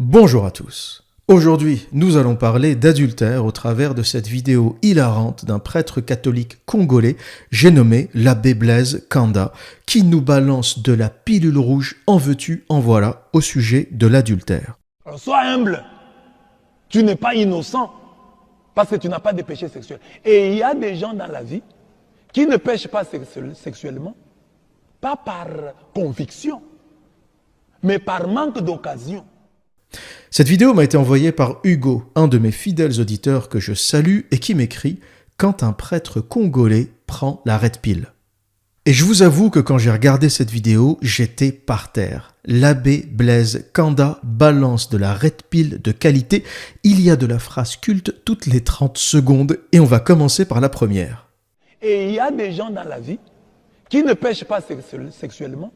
Bonjour à tous. Aujourd'hui, nous allons parler d'adultère au travers de cette vidéo hilarante d'un prêtre catholique congolais, j'ai nommé l'abbé Blaise Kanda, qui nous balance de la pilule rouge en veux-tu, en voilà, au sujet de l'adultère. Alors, sois humble. Tu n'es pas innocent parce que tu n'as pas de péché sexuel. Et il y a des gens dans la vie qui ne pêchent pas sexuellement, pas par conviction, mais par manque d'occasion. Cette vidéo m'a été envoyée par Hugo, un de mes fidèles auditeurs que je salue et qui m'écrit « Quand un prêtre congolais prend la red pill ». Et je vous avoue que quand j'ai regardé cette vidéo, j'étais par terre. L'abbé Blaise Kanda balance de la red pill de qualité. Il y a de la phrase culte toutes les 30 secondes et on va commencer par la première. Et il y a des gens dans la vie qui ne pêchent pas sexuellement,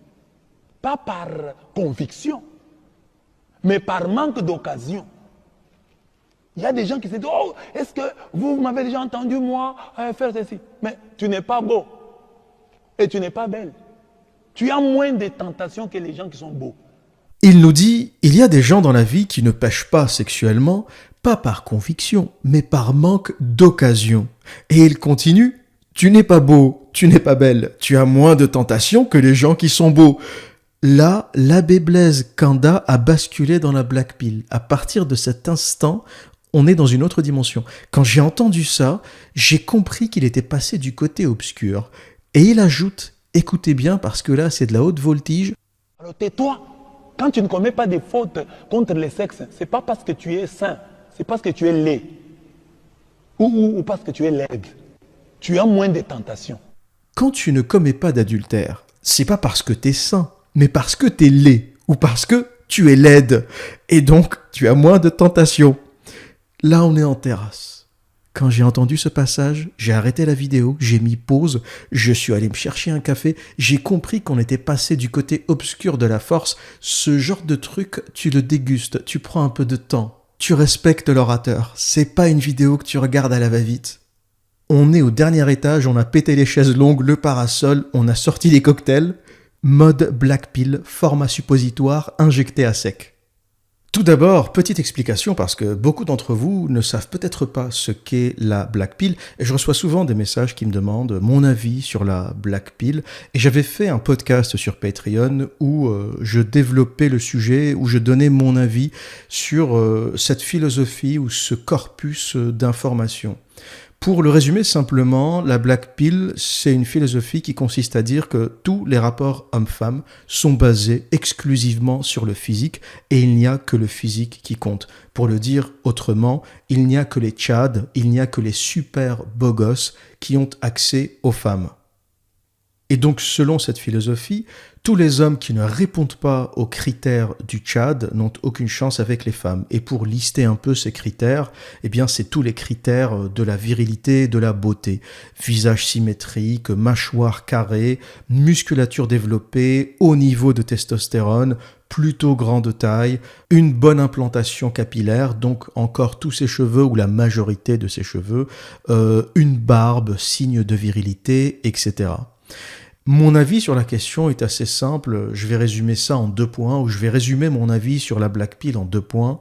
pas par conviction, mais par manque d'occasion. Il y a des gens qui se disent « Oh, est-ce que vous m'avez déjà entendu, moi, faire ceci ?» Mais tu n'es pas beau et tu n'es pas belle. Tu as moins de tentations que les gens qui sont beaux. Il nous dit « Il y a des gens dans la vie qui ne pêchent pas sexuellement, pas par conviction, mais par manque d'occasion. » Et il continue « Tu n'es pas beau, tu n'es pas belle, tu as moins de tentations que les gens qui sont beaux. » Là, l'abbé Blaise Kanda a basculé dans la black pill. À partir de cet instant, on est dans une autre dimension. Quand j'ai entendu ça, j'ai compris qu'il était passé du côté obscur. Et il ajoute, écoutez bien parce que là, c'est de la haute voltige. Alors tais-toi. Quand tu ne commets pas de fautes contre les sexes, c'est pas parce que tu es sain, c'est parce que tu es laid. Ou parce que tu es laide. Tu as moins de tentations. Quand tu ne commets pas d'adultère, c'est pas parce que t'es sain, mais parce que t'es laid, ou parce que tu es laide, et donc tu as moins de tentations. Là, on est en terrasse. Quand j'ai entendu ce passage, j'ai arrêté la vidéo, j'ai mis pause, je suis allé me chercher un café, j'ai compris qu'on était passé du côté obscur de la force. Ce genre de truc, tu le dégustes, tu prends un peu de temps, tu respectes l'orateur. C'est pas une vidéo que tu regardes à la va-vite. On est au dernier étage, on a pété les chaises longues, le parasol, on a sorti les cocktails. Mode black pill, format suppositoire, injecté à sec. Tout d'abord, petite explication parce que beaucoup d'entre vous ne savent peut-être pas ce qu'est la black pill et je reçois souvent des messages qui me demandent mon avis sur la black pill et j'avais fait un podcast sur Patreon où je développais le sujet, où je donnais mon avis sur cette philosophie ou ce corpus d'informations. Pour le résumer simplement, la black pill, c'est une philosophie qui consiste à dire que tous les rapports hommes-femmes sont basés exclusivement sur le physique et il n'y a que le physique qui compte. Pour le dire autrement, il n'y a que les tchads, il n'y a que les super beaux gosses qui ont accès aux femmes. Et donc, selon cette philosophie, tous les hommes qui ne répondent pas aux critères du Tchad n'ont aucune chance avec les femmes. Et pour lister un peu ces critères, eh bien, c'est tous les critères de la virilité et de la beauté. Visage symétrique, mâchoire carrée, musculature développée, haut niveau de testostérone, plutôt grande taille, une bonne implantation capillaire, donc encore tous ses cheveux ou la majorité de ses cheveux, une barbe, signe de virilité, etc. Mon avis sur la question est assez simple, je vais résumer ça en 2 points, ou je vais résumer mon avis sur la black pill en 2 points.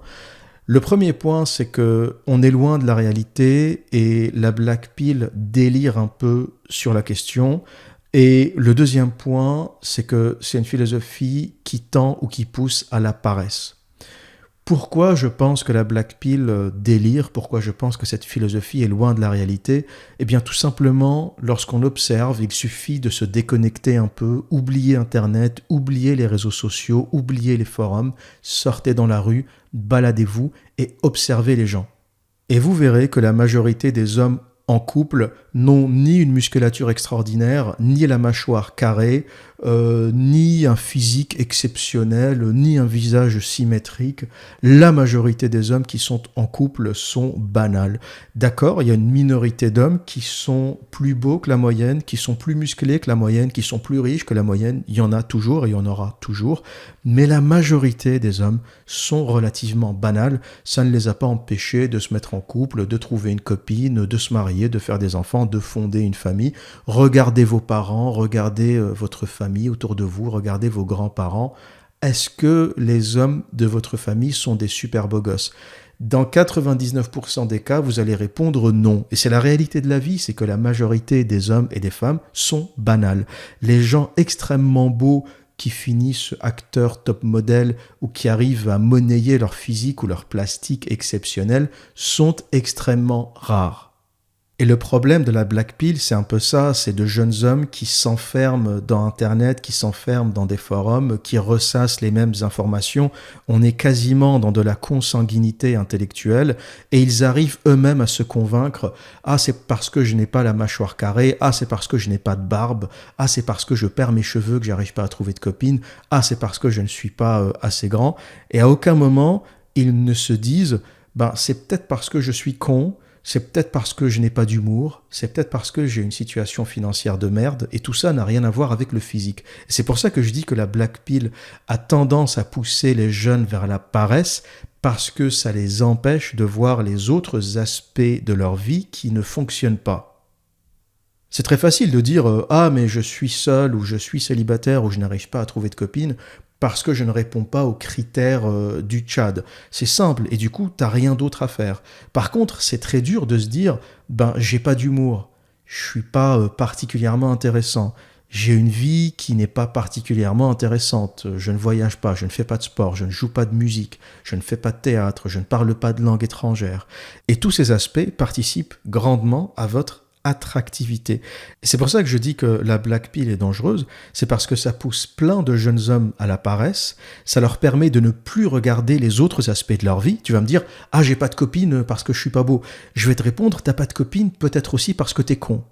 Le premier point, c'est que on est loin de la réalité et la black pill délire un peu sur la question. Et le deuxième point, c'est que c'est une philosophie qui tend ou qui pousse à la paresse. Pourquoi je pense que la black pill délire, pourquoi je pense que cette philosophie est loin de la réalité? Eh bien tout simplement, lorsqu'on observe, il suffit de se déconnecter un peu, oublier Internet, oublier les réseaux sociaux, oublier les forums, sortez dans la rue, baladez-vous et observez les gens. Et vous verrez que la majorité des hommes en couple n'ont ni une musculature extraordinaire, ni la mâchoire carrée, ni un physique exceptionnel, ni un visage symétrique. La majorité des hommes qui sont en couple sont banals. D'accord, il y a une minorité d'hommes qui sont plus beaux que la moyenne, qui sont plus musclés que la moyenne, qui sont plus riches que la moyenne. Il y en a toujours et il y en aura toujours. Mais la majorité des hommes sont relativement banals. Ça ne les a pas empêchés de se mettre en couple, de trouver une copine, de se marier, de faire des enfants, de fonder une famille. Regardez vos parents, regardez votre famille autour de vous, regardez vos grands-parents. est-ce que les hommes de votre famille sont des super beaux gosses ? Dans 99% des cas, vous allez répondre non. Et c'est la réalité de la vie, c'est que la majorité des hommes et des femmes sont banals. Les gens extrêmement beaux qui finissent acteurs top modèles ou qui arrivent à monnayer leur physique ou leur plastique exceptionnel sont extrêmement rares. Et le problème de la Black Pill, c'est un peu ça, c'est de jeunes hommes qui s'enferment dans Internet, qui s'enferment dans des forums, qui ressassent les mêmes informations. On est quasiment dans de la consanguinité intellectuelle et ils arrivent eux-mêmes à se convaincre « Ah, c'est parce que je n'ai pas la mâchoire carrée. Ah, c'est parce que je n'ai pas de barbe. Ah, c'est parce que je perds mes cheveux que j'arrive pas à trouver de copine. Ah, c'est parce que je ne suis pas assez grand. » Et à aucun moment, ils ne se disent « c'est peut-être parce que je suis con. » C'est peut-être parce que je n'ai pas d'humour, c'est peut-être parce que j'ai une situation financière de merde, et tout ça n'a rien à voir avec le physique. Et c'est pour ça que je dis que la Black Pill a tendance à pousser les jeunes vers la paresse, parce que ça les empêche de voir les autres aspects de leur vie qui ne fonctionnent pas. C'est très facile de dire « Ah, mais je suis seul, ou je suis célibataire, ou je n'arrive pas à trouver de copine », parce que je ne réponds pas aux critères du Tchad. C'est simple, et du coup, t'as rien d'autre à faire. Par contre, c'est très dur de se dire, j'ai pas d'humour, je suis pas particulièrement intéressant, j'ai une vie qui n'est pas particulièrement intéressante, je ne voyage pas, je ne fais pas de sport, je ne joue pas de musique, je ne fais pas de théâtre, je ne parle pas de langue étrangère. Et tous ces aspects participent grandement à votre attractivité. Et c'est pour ça que je dis que la Black Pill est dangereuse, c'est parce que ça pousse plein de jeunes hommes à la paresse, ça leur permet de ne plus regarder les autres aspects de leur vie. Tu vas me dire « Ah, j'ai pas de copine parce que je suis pas beau ». Je vais te répondre « T'as pas de copine peut-être aussi parce que t'es con ».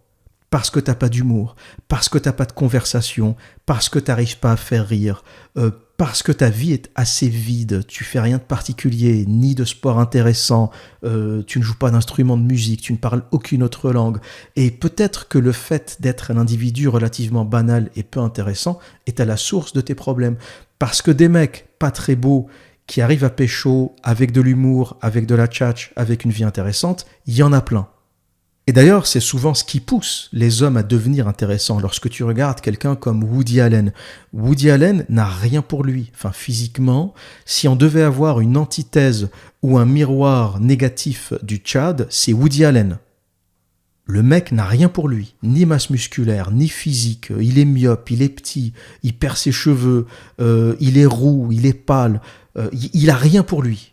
Parce que t'as pas d'humour, parce que t'as pas de conversation, parce que t'arrives pas à faire rire, parce que ta vie est assez vide, tu fais rien de particulier, ni de sport intéressant, tu ne joues pas d'instrument de musique, tu ne parles aucune autre langue. Et peut-être que le fait d'être un individu relativement banal et peu intéressant est à la source de tes problèmes. Parce que des mecs pas très beaux qui arrivent à pécho avec de l'humour, avec de la tchatch, avec une vie intéressante, il y en a plein. Et d'ailleurs, c'est souvent ce qui pousse les hommes à devenir intéressants. Lorsque tu regardes quelqu'un comme Woody Allen, Woody Allen n'a rien pour lui. Enfin, physiquement, si on devait avoir une antithèse ou un miroir négatif du Tchad, c'est Woody Allen. Le mec n'a rien pour lui, ni masse musculaire, ni physique. Il est myope, il est petit, il perd ses cheveux, il est roux, il est pâle. Il a rien pour lui.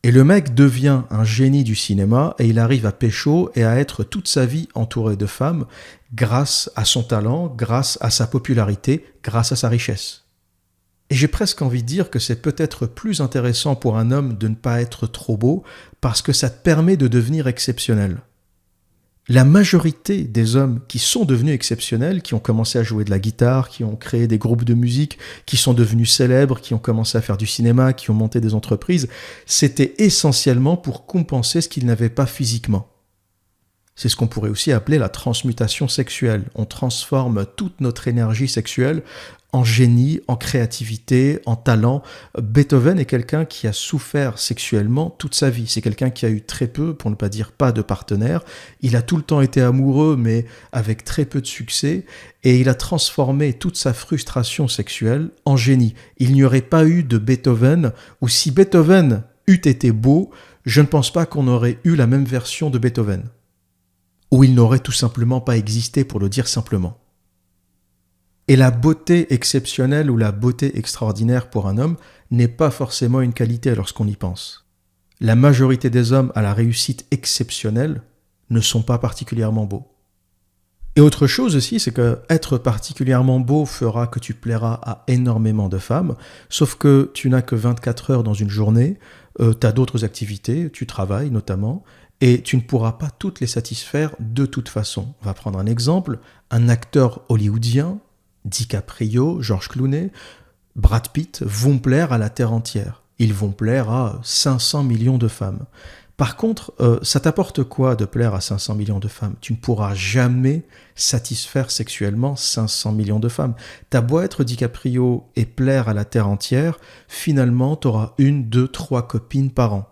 Et le mec devient un génie du cinéma et il arrive à pécho et à être toute sa vie entouré de femmes grâce à son talent, grâce à sa popularité, grâce à sa richesse. Et j'ai presque envie de dire que c'est peut-être plus intéressant pour un homme de ne pas être trop beau parce que ça te permet de devenir exceptionnel. La majorité des hommes qui sont devenus exceptionnels, qui ont commencé à jouer de la guitare, qui ont créé des groupes de musique, qui sont devenus célèbres, qui ont commencé à faire du cinéma, qui ont monté des entreprises, c'était essentiellement pour compenser ce qu'ils n'avaient pas physiquement. C'est ce qu'on pourrait aussi appeler la transmutation sexuelle. On transforme toute notre énergie sexuelle en génie, en créativité, en talent. Beethoven est quelqu'un qui a souffert sexuellement toute sa vie. C'est quelqu'un qui a eu très peu, pour ne pas dire pas de partenaires. Il a tout le temps été amoureux, mais avec très peu de succès. Et il a transformé toute sa frustration sexuelle en génie. Il n'y aurait pas eu de Beethoven, ou si Beethoven eût été beau, je ne pense pas qu'on aurait eu la même version de Beethoven. Ou il n'aurait tout simplement pas existé, pour le dire simplement. Et la beauté exceptionnelle ou la beauté extraordinaire pour un homme n'est pas forcément une qualité lorsqu'on y pense. La majorité des hommes à la réussite exceptionnelle ne sont pas particulièrement beaux. Et autre chose aussi, c'est que être particulièrement beau fera que tu plairas à énormément de femmes, sauf que tu n'as que 24 heures dans une journée, tu as d'autres activités, tu travailles notamment, et tu ne pourras pas toutes les satisfaire de toute façon. On va prendre un exemple, un acteur hollywoodien, DiCaprio, George Clooney, Brad Pitt vont plaire à la terre entière. Ils vont plaire à 500 millions de femmes. Par contre, ça t'apporte quoi de plaire à 500 millions de femmes ? Tu ne pourras jamais satisfaire sexuellement 500 millions de femmes. T'as beau être DiCaprio et plaire à la terre entière, finalement, t'auras 1, 2, 3 copines par an.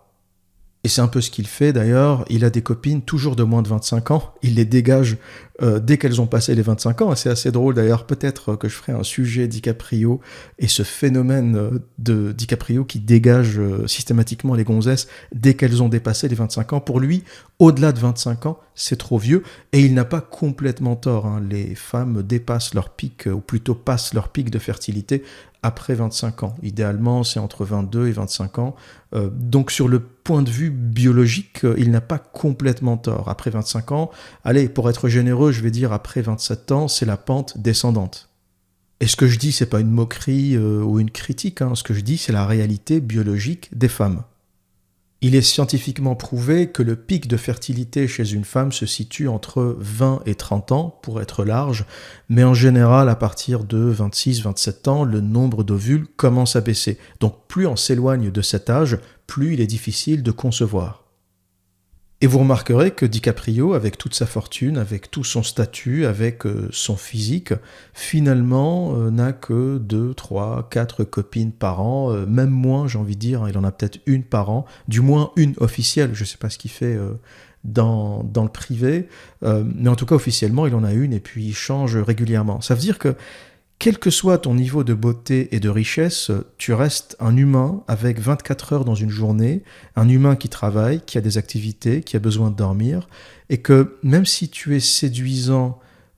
Et c'est un peu ce qu'il fait d'ailleurs, il a des copines toujours de moins de 25 ans, il les dégage dès qu'elles ont passé les 25 ans. Et c'est assez drôle d'ailleurs, peut-être que je ferai un sujet DiCaprio et ce phénomène de DiCaprio qui dégage systématiquement les gonzesses dès qu'elles ont dépassé les 25 ans. Pour lui, au-delà de 25 ans, c'est trop vieux et il n'a pas complètement tort. Hein. Les femmes dépassent leur pic, ou plutôt passent leur pic de fertilité après 25 ans. Idéalement, c'est entre 22 et 25 ans. Donc sur le point de vue biologique, il n'a pas complètement tort. Après 25 ans, allez, pour être généreux, je vais dire après 27 ans, c'est la pente descendante. Et ce que je dis, c'est pas une moquerie ou une critique. Hein. Ce que je dis, c'est la réalité biologique des femmes. Il est scientifiquement prouvé que le pic de fertilité chez une femme se situe entre 20 et 30 ans, pour être large, mais en général, à partir de 26-27 ans, le nombre d'ovules commence à baisser. Donc plus on s'éloigne de cet âge, plus il est difficile de concevoir. Et vous remarquerez que DiCaprio, avec toute sa fortune, avec tout son statut, avec son physique, finalement n'a que 2, 3, 4 copines par an, même moins j'ai envie de dire, il en a peut-être une par an, du moins une officielle, je ne sais pas ce qu'il fait dans le privé, mais en tout cas officiellement il en a une et puis il change régulièrement. Ça veut dire que quel que soit ton niveau de beauté et de richesse, tu restes un humain avec 24 heures dans une journée, un humain qui travaille, qui a des activités, qui a besoin de dormir, et que même si tu es séduisant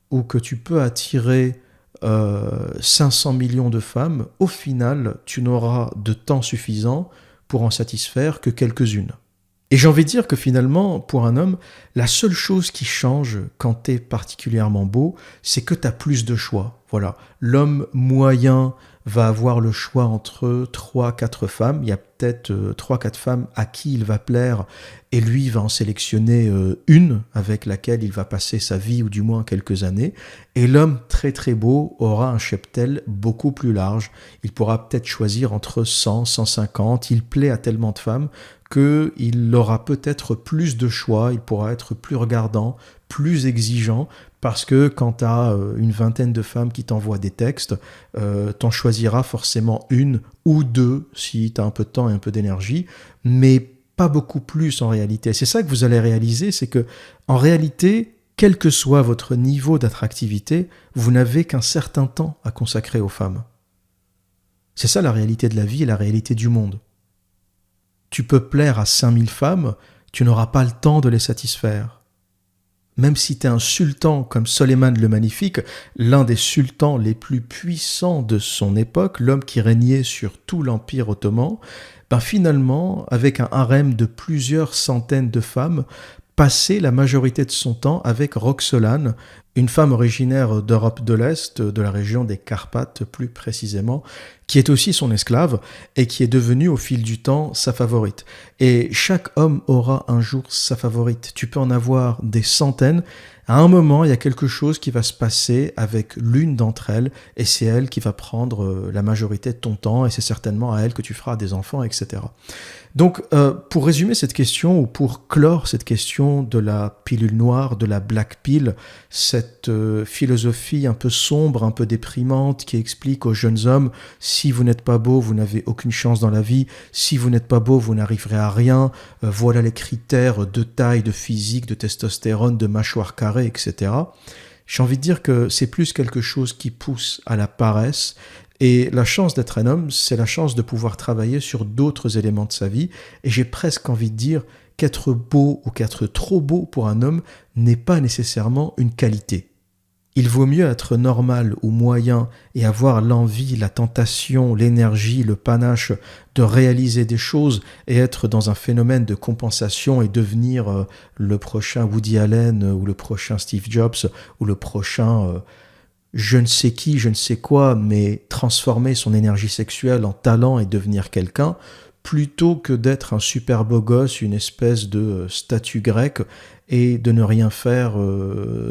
ou que tu peux attirer 500 millions de femmes, au final, tu n'auras de temps suffisant pour en satisfaire que quelques-unes. Et j'ai envie de dire que finalement, pour un homme, la seule chose qui change quand tu es particulièrement beau, c'est que tu as plus de choix. Voilà. L'homme moyen va avoir le choix entre 3-4 femmes. Il y a peut-être 3-4 femmes à qui il va plaire et lui il va en sélectionner une avec laquelle il va passer sa vie ou du moins quelques années. Et l'homme très très beau aura un cheptel beaucoup plus large. Il pourra peut-être choisir entre 100, 150. Il plaît à tellement de femmes qu'il aura peut-être plus de choix, il pourra être plus regardant, plus exigeant, parce que quand tu as une vingtaine de femmes qui t'envoient des textes, t'en choisiras forcément une ou deux si tu as un peu de temps et un peu d'énergie, mais pas beaucoup plus en réalité. C'est ça que vous allez réaliser, c'est que en réalité, quel que soit votre niveau d'attractivité, vous n'avez qu'un certain temps à consacrer aux femmes. C'est ça la réalité de la vie et la réalité du monde. Tu peux plaire à 5000 femmes, tu n'auras pas le temps de les satisfaire. Même si tu es un sultan comme Soleiman le Magnifique, l'un des sultans les plus puissants de son époque, l'homme qui régnait sur tout l'Empire ottoman, finalement, avec un harem de plusieurs centaines de femmes, passait la majorité de son temps avec Roxolane, une femme originaire d'Europe de l'Est, de la région des Carpates plus précisément, qui est aussi son esclave et qui est devenue au fil du temps sa favorite. Et chaque homme aura un jour sa favorite. Tu peux en avoir des centaines. À un moment, il y a quelque chose qui va se passer avec l'une d'entre elles et c'est elle qui va prendre la majorité de ton temps et c'est certainement à elle que tu feras des enfants, etc. Donc, pour résumer cette question ou pour clore cette question de la pilule noire, de la black pill, cette philosophie un peu sombre, un peu déprimante qui explique aux jeunes hommes si vous n'êtes pas beau, vous n'avez aucune chance dans la vie, si vous n'êtes pas beau, vous n'arriverez à rien, voilà les critères de taille, de physique, de testostérone, de mâchoire carrée, etc. J'ai envie de dire que c'est plus quelque chose qui pousse à la paresse. Et la chance d'être un homme, c'est la chance de pouvoir travailler sur d'autres éléments de sa vie. Et j'ai presque envie de dire qu'être beau ou qu'être trop beau pour un homme n'est pas nécessairement une qualité. Il vaut mieux être normal ou moyen et avoir l'envie, la tentation, l'énergie, le panache de réaliser des choses et être dans un phénomène de compensation et devenir le prochain Woody Allen ou le prochain Steve Jobs ou le prochain je ne sais qui, je ne sais quoi, mais transformer son énergie sexuelle en talent et devenir quelqu'un, plutôt que d'être un super beau gosse, une espèce de statue grecque, et de ne rien faire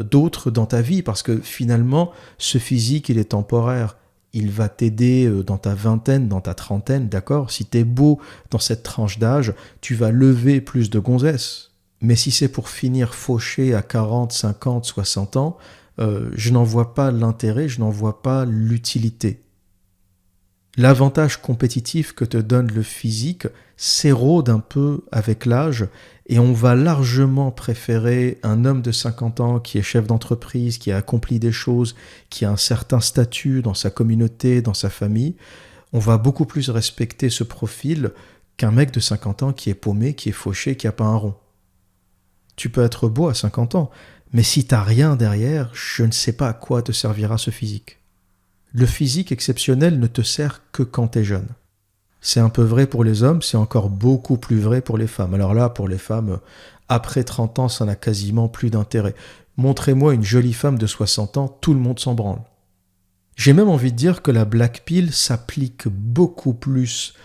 d'autre dans ta vie, parce que finalement, ce physique, il est temporaire. Il va t'aider dans ta vingtaine, dans ta trentaine, d'accord ? Si t'es beau dans cette tranche d'âge, tu vas lever plus de gonzesses. Mais si c'est pour finir fauché à 40, 50, 60 ans, je n'en vois pas l'intérêt, je n'en vois pas l'utilité. L'avantage compétitif que te donne le physique s'érode un peu avec l'âge et on va largement préférer un homme de 50 ans qui est chef d'entreprise, qui a accompli des choses, qui a un certain statut dans sa communauté, dans sa famille. On va beaucoup plus respecter ce profil qu'un mec de 50 ans qui est paumé, qui est fauché, qui n'a pas un rond. Tu peux être beau à 50 ans, mais si t'as rien derrière, je ne sais pas à quoi te servira ce physique. Le physique exceptionnel ne te sert que quand t'es jeune. C'est un peu vrai pour les hommes, c'est encore beaucoup plus vrai pour les femmes. Alors là, pour les femmes, après 30 ans, ça n'a quasiment plus d'intérêt. Montrez-moi une jolie femme de 60 ans, tout le monde s'en branle. J'ai même envie de dire que la black pill s'applique beaucoup plus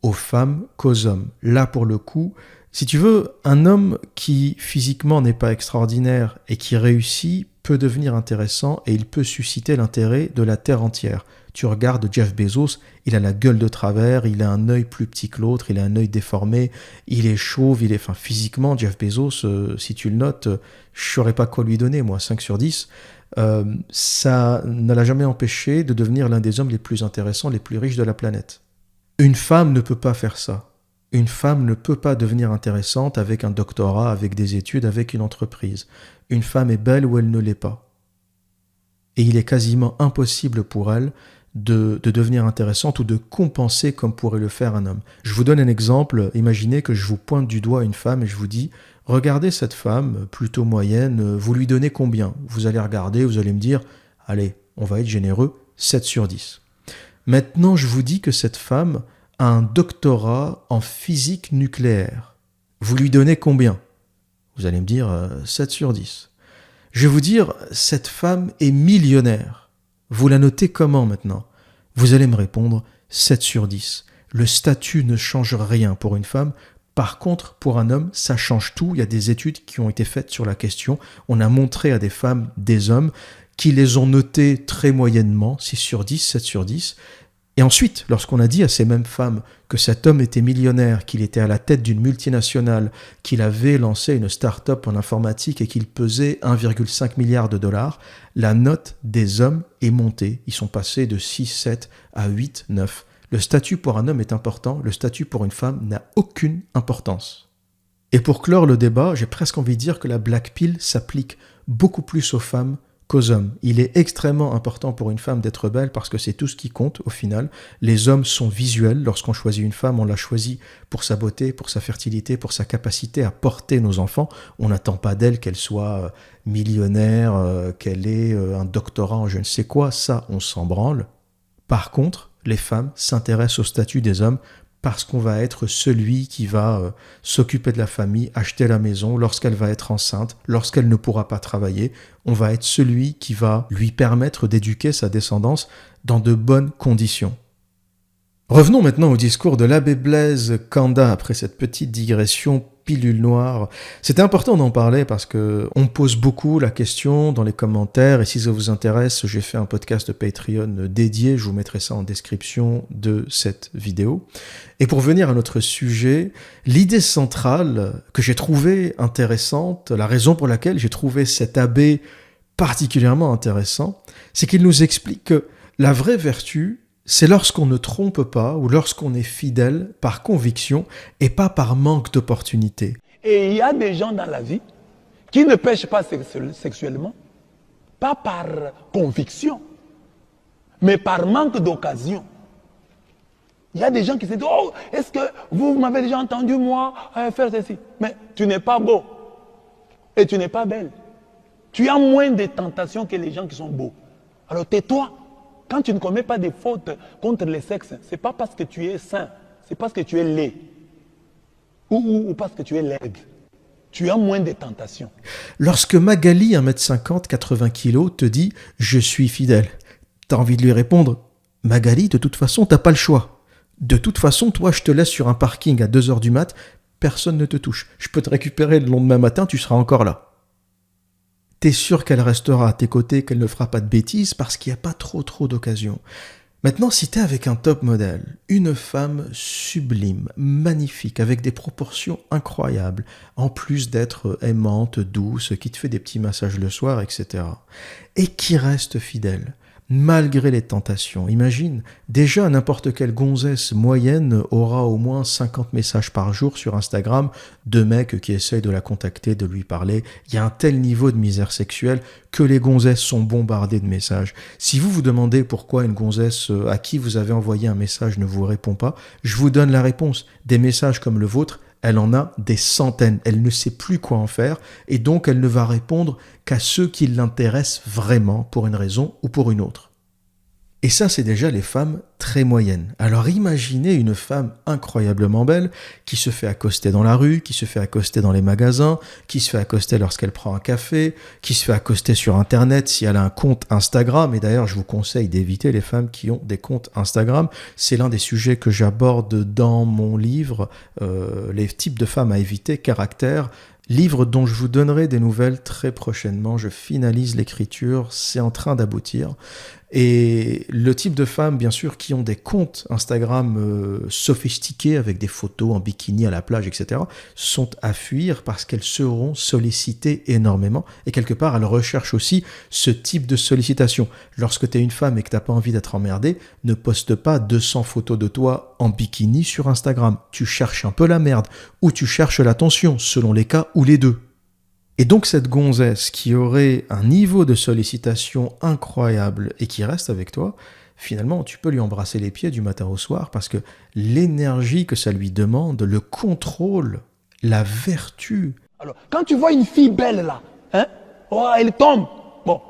aux femmes qu'aux hommes. Là, pour le coup, si tu veux, un homme qui physiquement n'est pas extraordinaire et qui réussit peut devenir intéressant et il peut susciter l'intérêt de la terre entière. Tu regardes Jeff Bezos, il a la gueule de travers, il a un œil plus petit que l'autre, il a un œil déformé, il est chauve, physiquement, Jeff Bezos, si tu le notes, je ne saurais pas quoi lui donner, moi, 5 sur 10. Ça ne l'a jamais empêché de devenir l'un des hommes les plus intéressants, les plus riches de la planète. Une femme ne peut pas faire ça. Une femme ne peut pas devenir intéressante avec un doctorat, avec des études, avec une entreprise. Une femme est belle ou elle ne l'est pas. Et il est quasiment impossible pour elle de devenir intéressante ou de compenser comme pourrait le faire un homme. Je vous donne un exemple. Imaginez que je vous pointe du doigt une femme et je vous dis « Regardez cette femme, plutôt moyenne, vous lui donnez combien ?» Vous allez regarder, vous allez me dire « Allez, on va être généreux, 7 sur 10. » Maintenant, je vous dis que cette femme a un doctorat en physique nucléaire. Vous lui donnez combien ? Vous allez me dire 7 sur 10. Je vais vous dire, cette femme est millionnaire. Vous la notez comment maintenant ? Vous allez me répondre 7 sur 10. Le statut ne change rien pour une femme. Par contre, pour un homme, ça change tout. Il y a des études qui ont été faites sur la question. On a montré à des femmes, des hommes, qui les ont notées très moyennement, 6 sur 10, 7 sur 10. Et ensuite, lorsqu'on a dit à ces mêmes femmes que cet homme était millionnaire, qu'il était à la tête d'une multinationale, qu'il avait lancé une start-up en informatique et qu'il pesait 1,5 milliard de dollars, la note des hommes est montée. Ils sont passés de 6, 7 à 8, 9. Le statut pour un homme est important, le statut pour une femme n'a aucune importance. Et pour clore le débat, j'ai presque envie de dire que la black pill s'applique beaucoup plus aux femmes qu'aux hommes. Il est extrêmement important pour une femme d'être belle parce que c'est tout ce qui compte au final. Les hommes sont visuels. Lorsqu'on choisit une femme, on la choisit pour sa beauté, pour sa fertilité, pour sa capacité à porter nos enfants. On n'attend pas d'elle qu'elle soit millionnaire, qu'elle ait un doctorat en je ne sais quoi. Ça, on s'en branle. Par contre, les femmes s'intéressent au statut des hommes parce qu'on va être celui qui va s'occuper de la famille, acheter la maison, lorsqu'elle va être enceinte, lorsqu'elle ne pourra pas travailler, on va être celui qui va lui permettre d'éduquer sa descendance dans de bonnes conditions. Revenons maintenant au discours de l'abbé Blaise Kanda après cette petite digression pilule noire. C'était important d'en parler parce que on me pose beaucoup la question dans les commentaires et si ça vous intéresse, j'ai fait un podcast de Patreon dédié, je vous mettrai ça en description de cette vidéo. Et pour venir à notre sujet, l'idée centrale que j'ai trouvée intéressante, la raison pour laquelle j'ai trouvé cet abbé particulièrement intéressant, c'est qu'il nous explique que la vraie vertu, c'est lorsqu'on ne trompe pas ou lorsqu'on est fidèle par conviction et pas par manque d'opportunité. Et il y a des gens dans la vie qui ne pêchent pas sexuellement, pas par conviction, mais par manque d'occasion. Il y a des gens qui se disent « Oh, est-ce que vous m'avez déjà entendu, moi, faire ceci ?» Mais tu n'es pas beau et tu n'es pas belle. Tu as moins de tentations que les gens qui sont beaux. Alors tais-toi. Quand tu ne commets pas des fautes contre les sexes, ce n'est pas parce que tu es sain, c'est parce que tu es laid. Ou parce que tu es laide. Tu as moins de tentations. Lorsque Magali, 1m50, 80 kg, te dit « Je suis fidèle », tu as envie de lui répondre « Magali, de toute façon, tu n'as pas le choix. De toute façon, toi, je te laisse sur un parking à 2h du mat, personne ne te touche. Je peux te récupérer le lendemain matin, tu seras encore là. » T'es sûr qu'elle restera à tes côtés, qu'elle ne fera pas de bêtises parce qu'il n'y a pas trop d'occasions. Maintenant, si t'es avec un top modèle, une femme sublime, magnifique, avec des proportions incroyables, en plus d'être aimante, douce, qui te fait des petits massages le soir, etc., et qui reste fidèle, malgré les tentations. Imagine, déjà n'importe quelle gonzesse moyenne aura au moins 50 messages par jour sur Instagram de mecs qui essayent de la contacter, de lui parler. Il y a un tel niveau de misère sexuelle que les gonzesses sont bombardées de messages. Si vous vous demandez pourquoi une gonzesse à qui vous avez envoyé un message ne vous répond pas, je vous donne la réponse. Des messages comme le vôtre, elle en a des centaines. Elle ne sait plus quoi en faire et donc elle ne va répondre qu'à ceux qui l'intéressent vraiment pour une raison ou pour une autre. Et ça, c'est déjà les femmes très moyennes. Alors imaginez une femme incroyablement belle qui se fait accoster dans la rue, qui se fait accoster dans les magasins, qui se fait accoster lorsqu'elle prend un café, qui se fait accoster sur Internet si elle a un compte Instagram. Et d'ailleurs, je vous conseille d'éviter les femmes qui ont des comptes Instagram. C'est l'un des sujets que j'aborde dans mon livre, les types de femmes à éviter, caractère. Livre dont je vous donnerai des nouvelles très prochainement. Je finalise l'écriture, c'est en train d'aboutir. Et le type de femmes, bien sûr, qui ont des comptes Instagram sophistiqués avec des photos en bikini à la plage, etc., sont à fuir parce qu'elles seront sollicitées énormément. Et quelque part, elles recherchent aussi ce type de sollicitation. Lorsque tu es une femme et que tu n'as pas envie d'être emmerdée, ne poste pas 200 photos de toi en bikini sur Instagram. Tu cherches un peu la merde ou tu cherches l'attention, selon les cas ou les deux. Et donc cette gonzesse qui aurait un niveau de sollicitation incroyable et qui reste avec toi, finalement tu peux lui embrasser les pieds du matin au soir parce que l'énergie que ça lui demande, le contrôle, la vertu. Alors, quand tu vois une fille belle là, oh, elle tombe. Bon,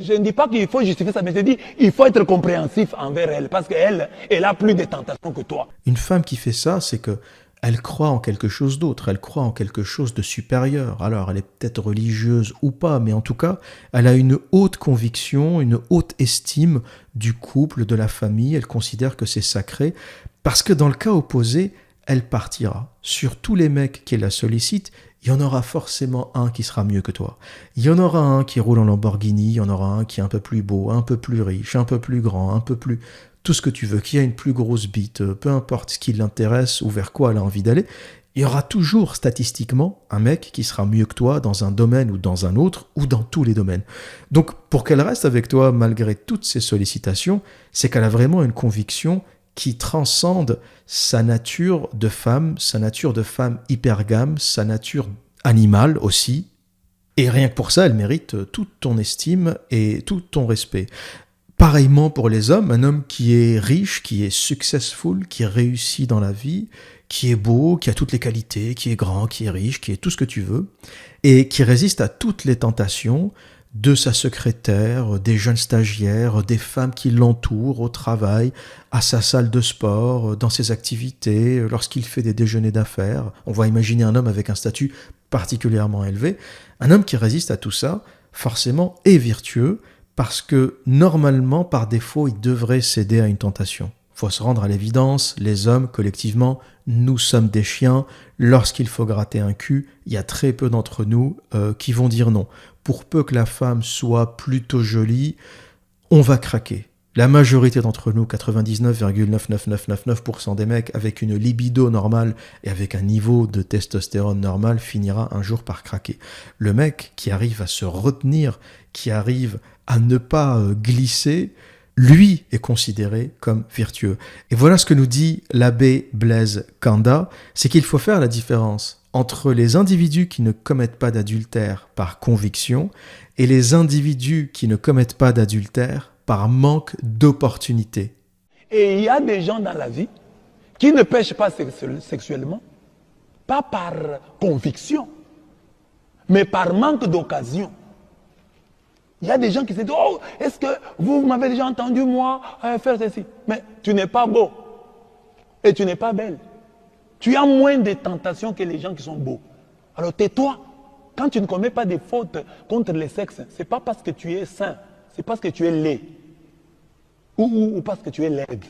je ne dis pas qu'il faut justifier ça, mais je dis il faut être compréhensif envers elle parce qu'elle a plus de tentations que toi. Une femme qui fait ça, c'est que elle croit en quelque chose d'autre, elle croit en quelque chose de supérieur. Alors, elle est peut-être religieuse ou pas, mais en tout cas, elle a une haute conviction, une haute estime du couple, de la famille. Elle considère que c'est sacré, parce que dans le cas opposé, elle partira. Sur tous les mecs qui la sollicitent, il y en aura forcément un qui sera mieux que toi. Il y en aura un qui roule en Lamborghini, il y en aura un qui est un peu plus beau, un peu plus riche, un peu plus grand, un peu plus... tout ce que tu veux, qui a une plus grosse bite, peu importe ce qui l'intéresse ou vers quoi elle a envie d'aller, il y aura toujours statistiquement un mec qui sera mieux que toi dans un domaine ou dans un autre, ou dans tous les domaines. Donc pour qu'elle reste avec toi malgré toutes ces sollicitations, c'est qu'elle a vraiment une conviction qui transcende sa nature de femme hypergame, sa nature animale aussi. Et rien que pour ça, elle mérite toute ton estime et tout ton respect. Pareillement pour les hommes, un homme qui est riche, qui est successful, qui réussit dans la vie, qui est beau, qui a toutes les qualités, qui est grand, qui est riche, qui est tout ce que tu veux, et qui résiste à toutes les tentations de sa secrétaire, des jeunes stagiaires, des femmes qui l'entourent au travail, à sa salle de sport, dans ses activités, lorsqu'il fait des déjeuners d'affaires. On va imaginer un homme avec un statut particulièrement élevé. Un homme qui résiste à tout ça, forcément, est vertueux, parce que normalement, par défaut, il devrait céder à une tentation. Il faut se rendre à l'évidence, les hommes, collectivement, nous sommes des chiens. Lorsqu'il faut gratter un cul, il y a très peu d'entre nous qui vont dire non. Pour peu que la femme soit plutôt jolie, on va craquer. La majorité d'entre nous, 99,99999% des mecs avec une libido normale et avec un niveau de testostérone normal finira un jour par craquer. Le mec qui arrive à se retenir, qui arrive à ne pas glisser, lui est considéré comme vertueux. Et voilà ce que nous dit l'abbé Blaise Kanda, c'est qu'il faut faire la différence entre les individus qui ne commettent pas d'adultère par conviction et les individus qui ne commettent pas d'adultère par manque d'opportunité. Et il y a des gens dans la vie qui ne pêchent pas sexuellement, pas par conviction, mais par manque d'occasion. Il y a des gens qui se disent « Oh, est-ce que vous m'avez déjà entendu, moi, faire ceci ?» Mais tu n'es pas beau et tu n'es pas belle. Tu as moins de tentations que les gens qui sont beaux. Alors tais-toi. Quand tu ne commets pas de fautes contre les sexes, ce n'est pas parce que tu es sain, c'est parce que tu es laid. Ou parce que tu es laide.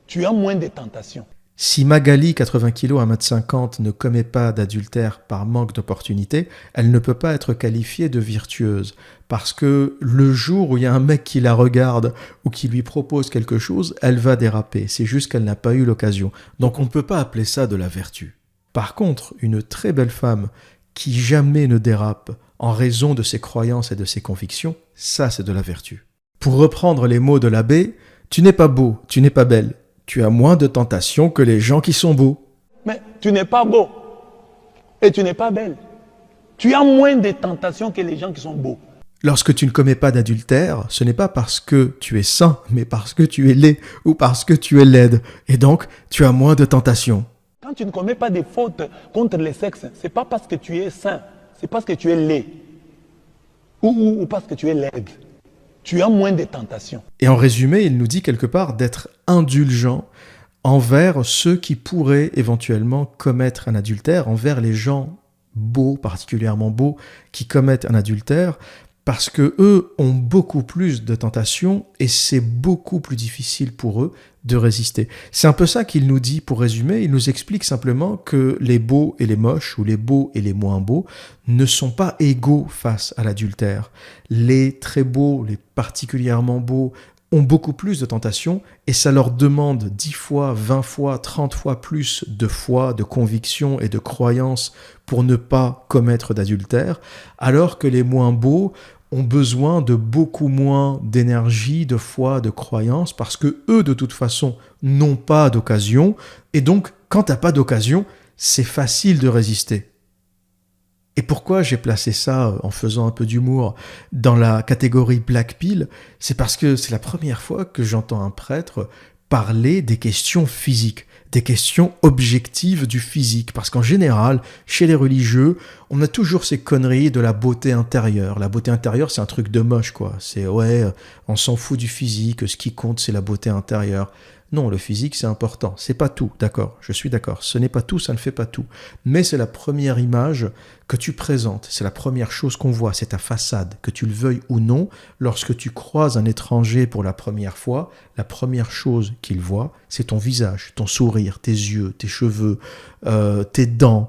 Tu as moins de tentations. Si Magali, 80 kg, 1m50, ne commet pas d'adultère par manque d'opportunité, elle ne peut pas être qualifiée de virtueuse. Parce que le jour où il y a un mec qui la regarde ou qui lui propose quelque chose, elle va déraper. C'est juste qu'elle n'a pas eu l'occasion. Donc on ne peut pas appeler ça de la vertu. Par contre, une très belle femme qui jamais ne dérape en raison de ses croyances et de ses convictions, ça c'est de la vertu. Pour reprendre les mots de l'abbé, tu n'es pas beau, tu n'es pas belle. Tu as moins de tentations que les gens qui sont beaux. Mais tu n'es pas beau et tu n'es pas belle. Tu as moins de tentations que les gens qui sont beaux. Lorsque tu ne commets pas d'adultère, ce n'est pas parce que tu es saint, mais parce que tu es laid ou parce que tu es laide. Et donc, tu as moins de tentations. Quand tu ne commets pas de fautes contre les sexes, ce n'est pas parce que tu es saint, c'est parce que tu es laid ou parce que tu es laide. Tu as moins de tentations. Et en résumé, il nous dit quelque part d'être indulgent envers ceux qui pourraient éventuellement commettre un adultère, envers les gens beaux, particulièrement beaux, qui commettent un adultère, parce que eux ont beaucoup plus de tentations et c'est beaucoup plus difficile pour eux de résister. C'est un peu ça qu'il nous dit pour résumer. Il nous explique simplement que les beaux et les moches, ou les beaux et les moins beaux, ne sont pas égaux face à l'adultère. Les très beaux, les particulièrement beaux, ont beaucoup plus de tentations et ça leur demande 10 fois, 20 fois, 30 fois plus de foi, de conviction et de croyance pour ne pas commettre d'adultère, alors que les moins beaux ont besoin de beaucoup moins d'énergie, de foi, de croyance, parce que eux, de toute façon, n'ont pas d'occasion, et donc, quand t'as pas d'occasion, c'est facile de résister. Et pourquoi j'ai placé ça, en faisant un peu d'humour, dans la catégorie Black Pill? C'est parce que c'est la première fois que j'entends un prêtre parler des questions physiques, des questions objectives du physique. Parce qu'en général, chez les religieux, on a toujours ces conneries de la beauté intérieure. La beauté intérieure, c'est un truc de moche, quoi. C'est, ouais, on s'en fout du physique, ce qui compte, c'est la beauté intérieure. Non, le physique, c'est important. C'est pas tout, d'accord, je suis d'accord. Ce n'est pas tout, ça ne fait pas tout. Mais c'est la première image que tu présentes. C'est la première chose qu'on voit, c'est ta façade. Que tu le veuilles ou non, lorsque tu croises un étranger pour la première fois, la première chose qu'il voit, c'est ton visage, ton sourire, tes yeux, tes cheveux, tes dents,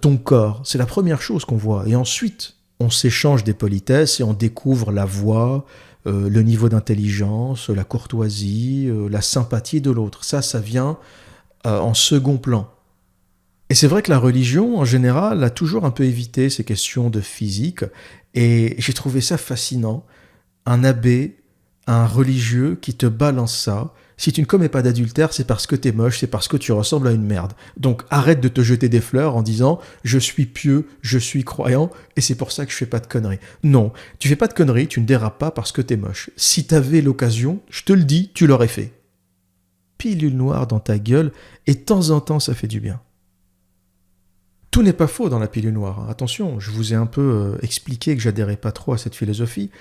ton corps. C'est la première chose qu'on voit. Et ensuite, on s'échange des politesses et on découvre la voix, le niveau d'intelligence, la courtoisie, la sympathie de l'autre. Ça vient en second plan. Et c'est vrai que la religion, en général, a toujours un peu évité ces questions de physique, et j'ai trouvé ça fascinant. Un abbé, un religieux qui te balance ça. Si tu ne commets pas d'adultère, c'est parce que t'es moche, c'est parce que tu ressembles à une merde. Donc arrête de te jeter des fleurs en disant « je suis pieux, je suis croyant, et c'est pour ça que je fais pas de conneries ». Non, tu fais pas de conneries, tu ne dérapes pas parce que t'es moche. Si t'avais l'occasion, je te le dis, tu l'aurais fait. Pilule noire dans ta gueule, et de temps en temps, ça fait du bien. Tout n'est pas faux dans la pilule noire. Attention, je vous ai un peu expliqué que j'adhérais pas trop à cette philosophie.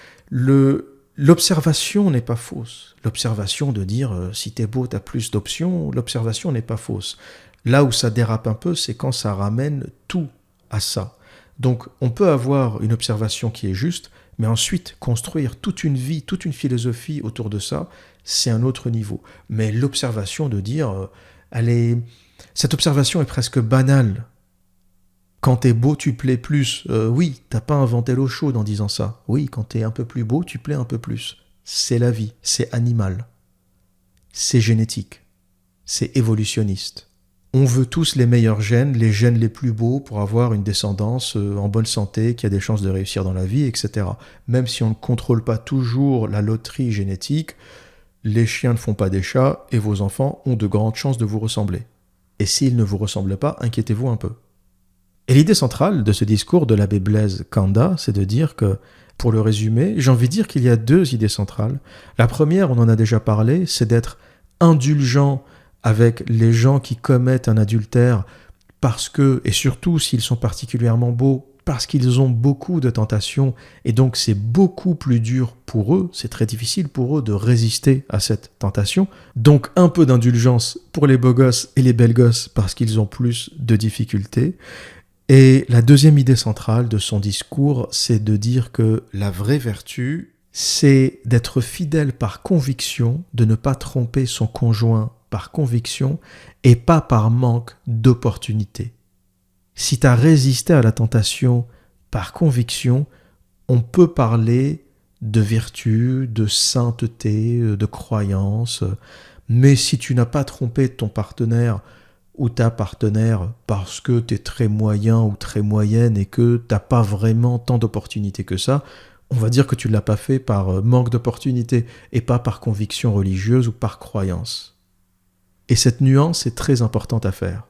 L'observation n'est pas fausse. L'observation de dire si t'es beau, t'as plus d'options, l'observation n'est pas fausse. Là où ça dérape un peu, c'est quand ça ramène tout à ça. Donc on peut avoir une observation qui est juste, mais ensuite construire toute une vie, toute une philosophie autour de ça, c'est un autre niveau. Mais l'observation de dire, cette observation est presque banale. Quand t'es beau, tu plais plus. Oui, t'as pas inventé l'eau chaude en disant ça. Oui, quand t'es un peu plus beau, tu plais un peu plus. C'est la vie, c'est animal. C'est génétique. C'est évolutionniste. On veut tous les meilleurs gènes, les gènes les plus beaux pour avoir une descendance en bonne santé, qui a des chances de réussir dans la vie, etc. Même si on ne contrôle pas toujours la loterie génétique, les chiens ne font pas des chats et vos enfants ont de grandes chances de vous ressembler. Et s'ils ne vous ressemblent pas, inquiétez-vous un peu. Et l'idée centrale de ce discours de l'abbé Blaise Kanda, c'est de dire que, pour le résumer, j'ai envie de dire qu'il y a deux idées centrales. La première, on en a déjà parlé, c'est d'être indulgent avec les gens qui commettent un adultère parce que, et surtout s'ils sont particulièrement beaux, parce qu'ils ont beaucoup de tentations, et donc c'est beaucoup plus dur pour eux, c'est très difficile pour eux de résister à cette tentation. Donc un peu d'indulgence pour les beaux gosses et les belles gosses parce qu'ils ont plus de difficultés. Et la deuxième idée centrale de son discours, c'est de dire que la vraie vertu, c'est d'être fidèle par conviction, de ne pas tromper son conjoint par conviction et pas par manque d'opportunité. Si tu as résisté à la tentation par conviction, on peut parler de vertu, de sainteté, de croyance, mais si tu n'as pas trompé ton partenaire ou ta partenaire parce que tu es très moyen ou très moyenne et que tu n'as pas vraiment tant d'opportunités que ça, On va dire que tu ne l'as pas fait par manque d'opportunité et pas par conviction religieuse ou par croyance. Et cette nuance est très importante à faire.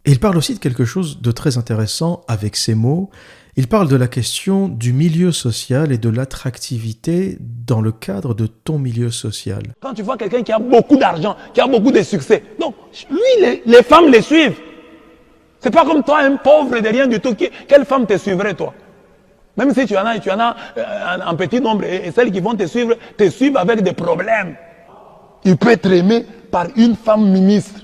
Et il parle aussi de quelque chose de très intéressant avec ces mots. Il parle de la question du milieu social et de l'attractivité dans le cadre de ton milieu social. Quand tu vois quelqu'un qui a beaucoup d'argent, qui a beaucoup de succès, donc lui, les femmes le suivent. C'est pas comme toi, un pauvre de rien du tout. Quelle femme te suivrait, toi? Même si tu en as un petit nombre, et celles qui vont te suivent avec des problèmes. Il peut être aimé par une femme ministre.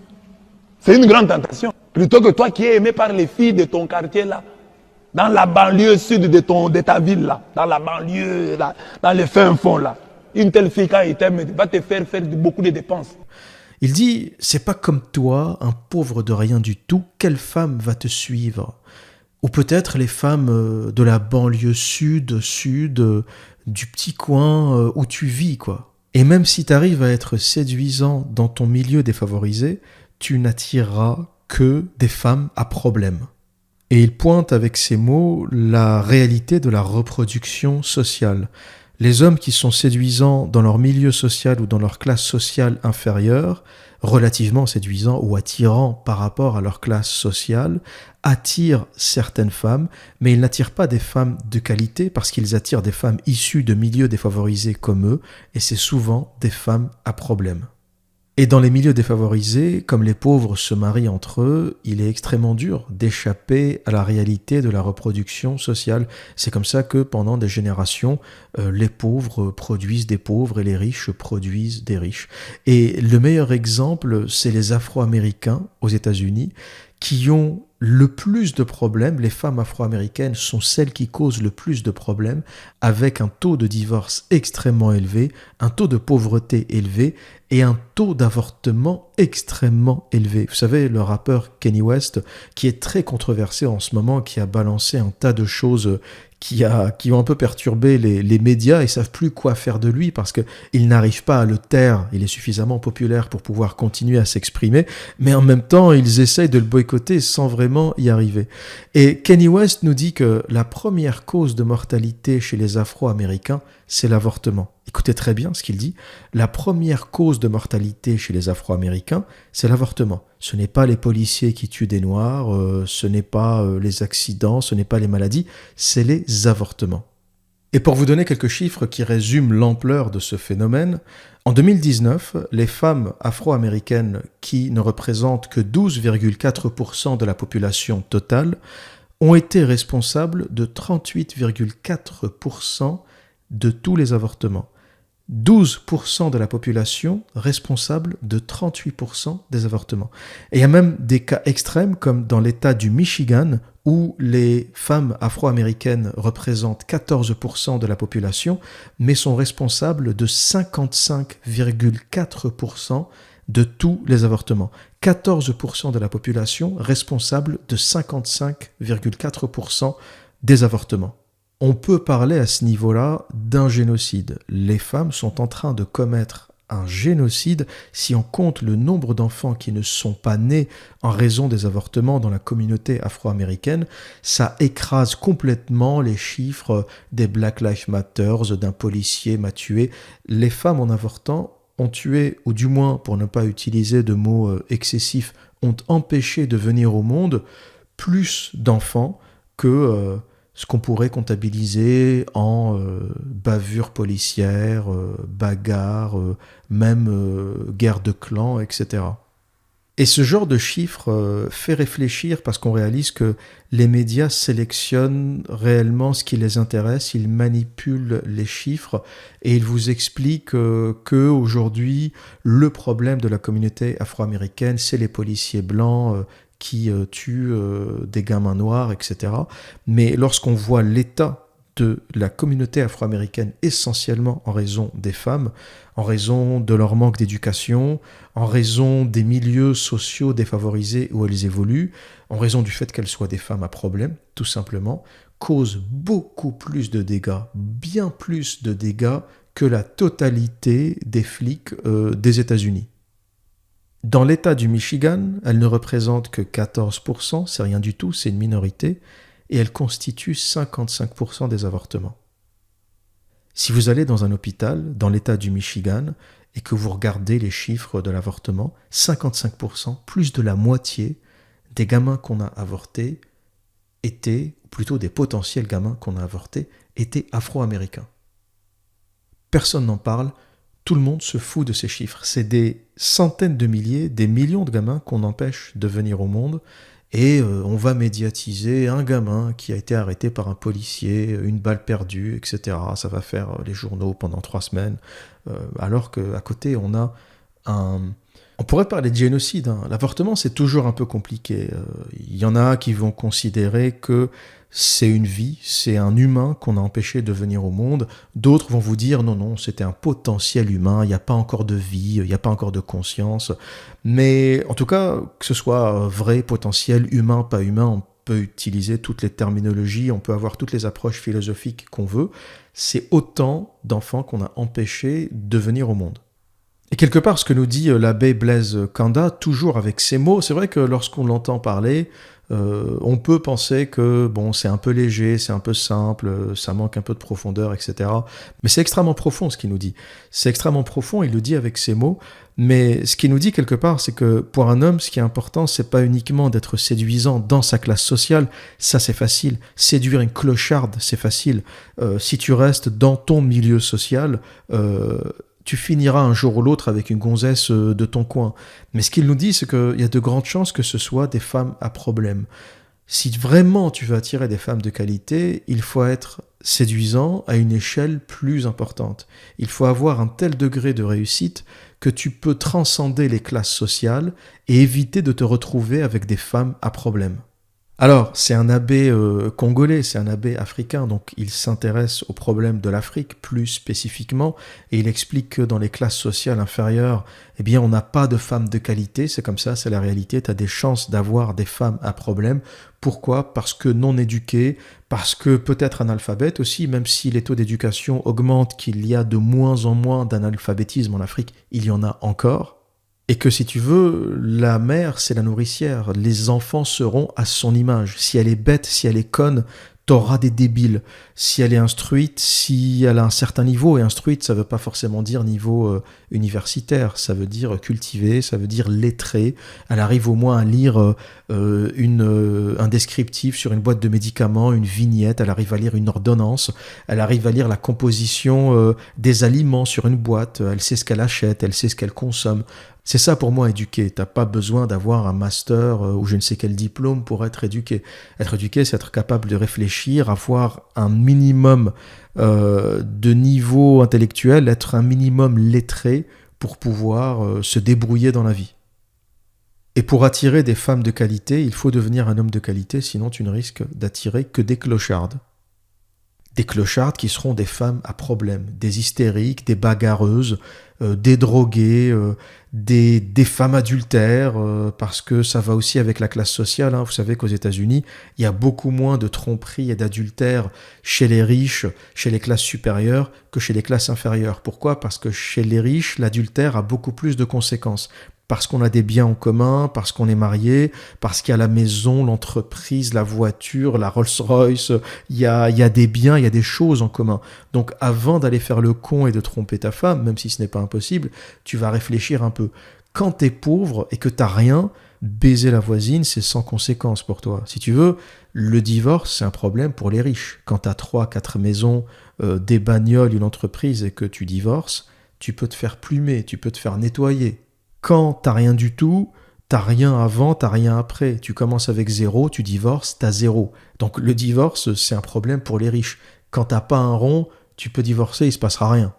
C'est une grande tentation. Plutôt que toi qui es aimé par les filles de ton quartier là, dans la banlieue sud de ta ville là, dans la banlieue, là, dans le fin fond là. Une telle fille quand elle t'aime va te faire beaucoup de dépenses. Il dit, c'est pas comme toi, un pauvre de rien du tout, quelle femme va te suivre? Ou peut-être les femmes de la banlieue sud, du petit coin où tu vis, quoi. Et même si tu arrives à être séduisant dans ton milieu défavorisé, tu n'attireras que des femmes à problème. Et il pointe avec ces mots la réalité de la reproduction sociale. Les hommes qui sont séduisants dans leur milieu social ou dans leur classe sociale inférieure, relativement séduisants ou attirants par rapport à leur classe sociale, attirent certaines femmes, mais ils n'attirent pas des femmes de qualité parce qu'ils attirent des femmes issues de milieux défavorisés comme eux, et c'est souvent des femmes à problème. Et dans les milieux défavorisés, comme les pauvres se marient entre eux, il est extrêmement dur d'échapper à la réalité de la reproduction sociale. C'est comme ça que pendant des générations, les pauvres produisent des pauvres et les riches produisent des riches. Et le meilleur exemple, c'est les Afro-Américains aux États-Unis qui ont le plus de problèmes. Les femmes afro-américaines sont celles qui causent le plus de problèmes, avec un taux de divorce extrêmement élevé, un taux de pauvreté élevé et un taux d'avortement extrêmement élevé. Vous savez, le rappeur Kanye West, qui est très controversé en ce moment, qui a balancé un tas de choses qui ont un peu perturbé les médias et savent plus quoi faire de lui parce qu'ils n'arrivent pas à le taire. Il est suffisamment populaire pour pouvoir continuer à s'exprimer, mais en même temps, ils essayent de le boycotter sans vraiment y arriver. Et Kanye West nous dit que la première cause de mortalité chez les Afro-Américains, c'est l'avortement. Écoutez très bien ce qu'il dit. La première cause de mortalité chez les Afro-Américains, c'est l'avortement. Ce n'est pas les policiers qui tuent des Noirs, ce n'est pas les accidents, ce n'est pas les maladies, c'est les avortements. Et pour vous donner quelques chiffres qui résument l'ampleur de ce phénomène, en 2019, les femmes afro-américaines qui ne représentent que 12,4% de la population totale ont été responsables de 38,4% de tous les avortements. 12% de la population responsable de 38% des avortements. Et il y a même des cas extrêmes comme dans l'État du Michigan où les femmes afro-américaines représentent 14% de la population mais sont responsables de 55,4% de tous les avortements. 14% de la population responsable de 55,4% des avortements. On peut parler à ce niveau-là d'un génocide. Les femmes sont en train de commettre un génocide si on compte le nombre d'enfants qui ne sont pas nés en raison des avortements dans la communauté afro-américaine. Ça écrase complètement les chiffres des Black Lives Matter, d'un policier m'a tué. Les femmes en avortant ont tué, ou du moins, pour ne pas utiliser de mots excessifs, ont empêché de venir au monde plus d'enfants que ce qu'on pourrait comptabiliser en bavures policières, bagarres, même guerre de clans, etc. Et ce genre de chiffres fait réfléchir parce qu'on réalise que les médias sélectionnent réellement ce qui les intéresse, ils manipulent les chiffres et ils vous expliquent que aujourd'hui le problème de la communauté afro-américaine, c'est les policiers blancs qui tuent des gamins noirs, etc. Mais lorsqu'on voit l'état de la communauté afro-américaine essentiellement en raison des femmes, en raison de leur manque d'éducation, en raison des milieux sociaux défavorisés où elles évoluent, en raison du fait qu'elles soient des femmes à problème, tout simplement, cause beaucoup plus de dégâts, bien plus de dégâts que la totalité des flics des États-Unis. Dans l'État du Michigan, elle ne représente que 14%, c'est rien du tout, c'est une minorité, et elle constitue 55% des avortements. Si vous allez dans un hôpital, dans l'État du Michigan, et que vous regardez les chiffres de l'avortement, 55%, plus de la moitié des gamins qu'on a avortés étaient, ou plutôt des potentiels gamins qu'on a avortés, étaient afro-américains. Personne n'en parle, tout le monde se fout de ces chiffres. C'est des centaines de milliers, des millions de gamins qu'on empêche de venir au monde, et on va médiatiser un gamin qui a été arrêté par un policier, une balle perdue, etc. Ça va faire les journaux pendant 3 semaines, alors qu'à côté, on a un... On pourrait parler de génocide. L'avortement, c'est toujours un peu compliqué. Il y en a qui vont considérer que c'est une vie, c'est un humain qu'on a empêché de venir au monde. D'autres vont vous dire non, c'était un potentiel humain, il n'y a pas encore de vie, il n'y a pas encore de conscience. Mais en tout cas, que ce soit vrai, potentiel, humain, pas humain, on peut utiliser toutes les terminologies, on peut avoir toutes les approches philosophiques qu'on veut. C'est autant d'enfants qu'on a empêchés de venir au monde. Et quelque part, ce que nous dit l'abbé Blaise Kanda, toujours avec ces mots, c'est vrai que lorsqu'on l'entend parler, on peut penser que bon, c'est un peu léger, c'est un peu simple, ça manque un peu de profondeur, etc. Mais c'est extrêmement profond ce qu'il nous dit. C'est extrêmement profond, il le dit avec ces mots, mais ce qu'il nous dit quelque part, c'est que pour un homme, ce qui est important, c'est pas uniquement d'être séduisant dans sa classe sociale, ça c'est facile. Séduire une clocharde, c'est facile. Si tu restes dans ton milieu social, tu finiras un jour ou l'autre avec une gonzesse de ton coin. Mais ce qu'il nous dit, c'est qu'il y a de grandes chances que ce soit des femmes à problème. Si vraiment tu veux attirer des femmes de qualité, il faut être séduisant à une échelle plus importante. Il faut avoir un tel degré de réussite que tu peux transcender les classes sociales et éviter de te retrouver avec des femmes à problème. Alors, c'est un abbé congolais, c'est un abbé africain, donc il s'intéresse aux problèmes de l'Afrique plus spécifiquement, et il explique que dans les classes sociales inférieures, eh bien, on n'a pas de femmes de qualité, c'est comme ça, c'est la réalité, tu as des chances d'avoir des femmes à problème. Pourquoi ? Parce que non éduquées, parce que peut-être analphabètes aussi, même si les taux d'éducation augmentent, qu'il y a de moins en moins d'analphabétisme en Afrique, il y en a encore. Et que si tu veux, la mère, c'est la nourricière. Les enfants seront à son image. Si elle est bête, si elle est conne, t'auras des débiles. Si elle est instruite, si elle a un certain niveau, et instruite, ça veut pas forcément dire niveau universitaire, ça veut dire cultivée, ça veut dire lettrée. Elle arrive au moins à lire un descriptif sur une boîte de médicaments, une vignette, elle arrive à lire une ordonnance, elle arrive à lire la composition des aliments sur une boîte, elle sait ce qu'elle achète, elle sait ce qu'elle consomme. C'est ça pour moi éduquer. T'as pas besoin d'avoir un master ou je ne sais quel diplôme pour être éduqué. Être éduqué, c'est être capable de réfléchir, avoir un minimum de niveau intellectuel, être un minimum lettré pour pouvoir se débrouiller dans la vie. Et pour attirer des femmes de qualité, il faut devenir un homme de qualité, sinon tu ne risques d'attirer que des clochardes. Des clochardes qui seront des femmes à problème, des hystériques, des bagarreuses, des droguées, des femmes adultères, parce que ça va aussi avec la classe sociale. Vous savez qu'aux États-Unis, il y a beaucoup moins de tromperies et d'adultères chez les riches, chez les classes supérieures, que chez les classes inférieures. Pourquoi ? Parce que chez les riches, l'adultère a beaucoup plus de conséquences. Parce qu'on a des biens en commun, parce qu'on est marié, parce qu'il y a la maison, l'entreprise, la voiture, la Rolls-Royce, il y a des biens, il y a des choses en commun. Donc avant d'aller faire le con et de tromper ta femme, même si ce n'est pas impossible, tu vas réfléchir un peu. Quand t'es pauvre et que t'as rien, baiser la voisine, c'est sans conséquence pour toi. Si tu veux, le divorce, c'est un problème pour les riches. Quand t'as 3-4 maisons, des bagnoles, une entreprise et que tu divorces, tu peux te faire plumer, tu peux te faire nettoyer. Quand t'as rien du tout, t'as rien avant, t'as rien après. Tu commences avec 0, tu divorces, t'as 0. Donc le divorce, c'est un problème pour les riches. Quand t'as pas un rond, tu peux divorcer, il se passera rien.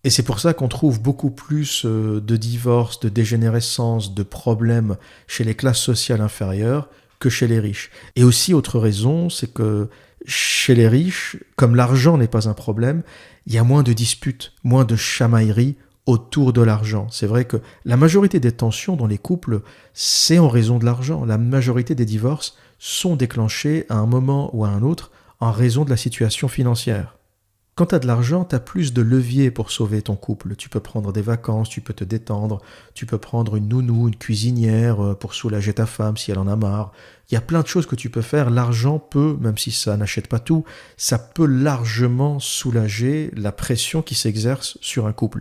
Et c'est pour ça qu'on trouve beaucoup plus de divorces, de dégénérescences, de problèmes chez les classes sociales inférieures que chez les riches. Et aussi, autre raison, c'est que chez les riches, comme l'argent n'est pas un problème, il y a moins de disputes, moins de chamailleries autour de l'argent. C'est vrai que la majorité des tensions dans les couples, c'est en raison de l'argent. La majorité des divorces sont déclenchés à un moment ou à un autre en raison de la situation financière. Quand tu as de l'argent, tu as plus de leviers pour sauver ton couple. Tu peux prendre des vacances, tu peux te détendre, tu peux prendre une nounou, une cuisinière pour soulager ta femme si elle en a marre. Il y a plein de choses que tu peux faire. L'argent peut, même si ça n'achète pas tout, ça peut largement soulager la pression qui s'exerce sur un couple.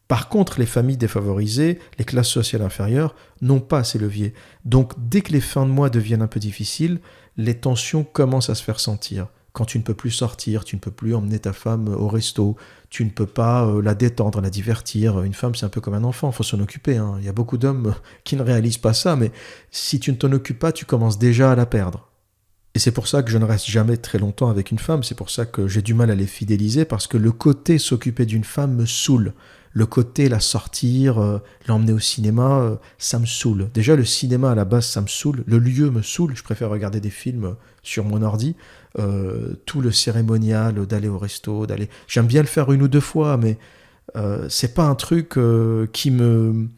Par contre, les familles défavorisées, les classes sociales inférieures, n'ont pas ces leviers. Donc, dès que les fins de mois deviennent un peu difficiles, les tensions commencent à se faire sentir. Quand tu ne peux plus sortir, tu ne peux plus emmener ta femme au resto, tu ne peux pas la détendre, la divertir. Une femme, c'est un peu comme un enfant, il faut s'en occuper. Hein. Il y a beaucoup d'hommes qui ne réalisent pas ça, mais si tu ne t'en occupes pas, tu commences déjà à la perdre. Et c'est pour ça que je ne reste jamais très longtemps avec une femme, c'est pour ça que j'ai du mal à les fidéliser, parce que le côté s'occuper d'une femme me saoule. Le côté la sortir, l'emmener au cinéma, ça me saoule. Déjà, le cinéma à la base, ça me saoule. Le lieu me saoule. Je préfère regarder des films sur mon ordi. Tout le cérémonial d'aller au resto, d'aller. J'aime bien le faire une ou deux fois, mais c'est pas un truc qui me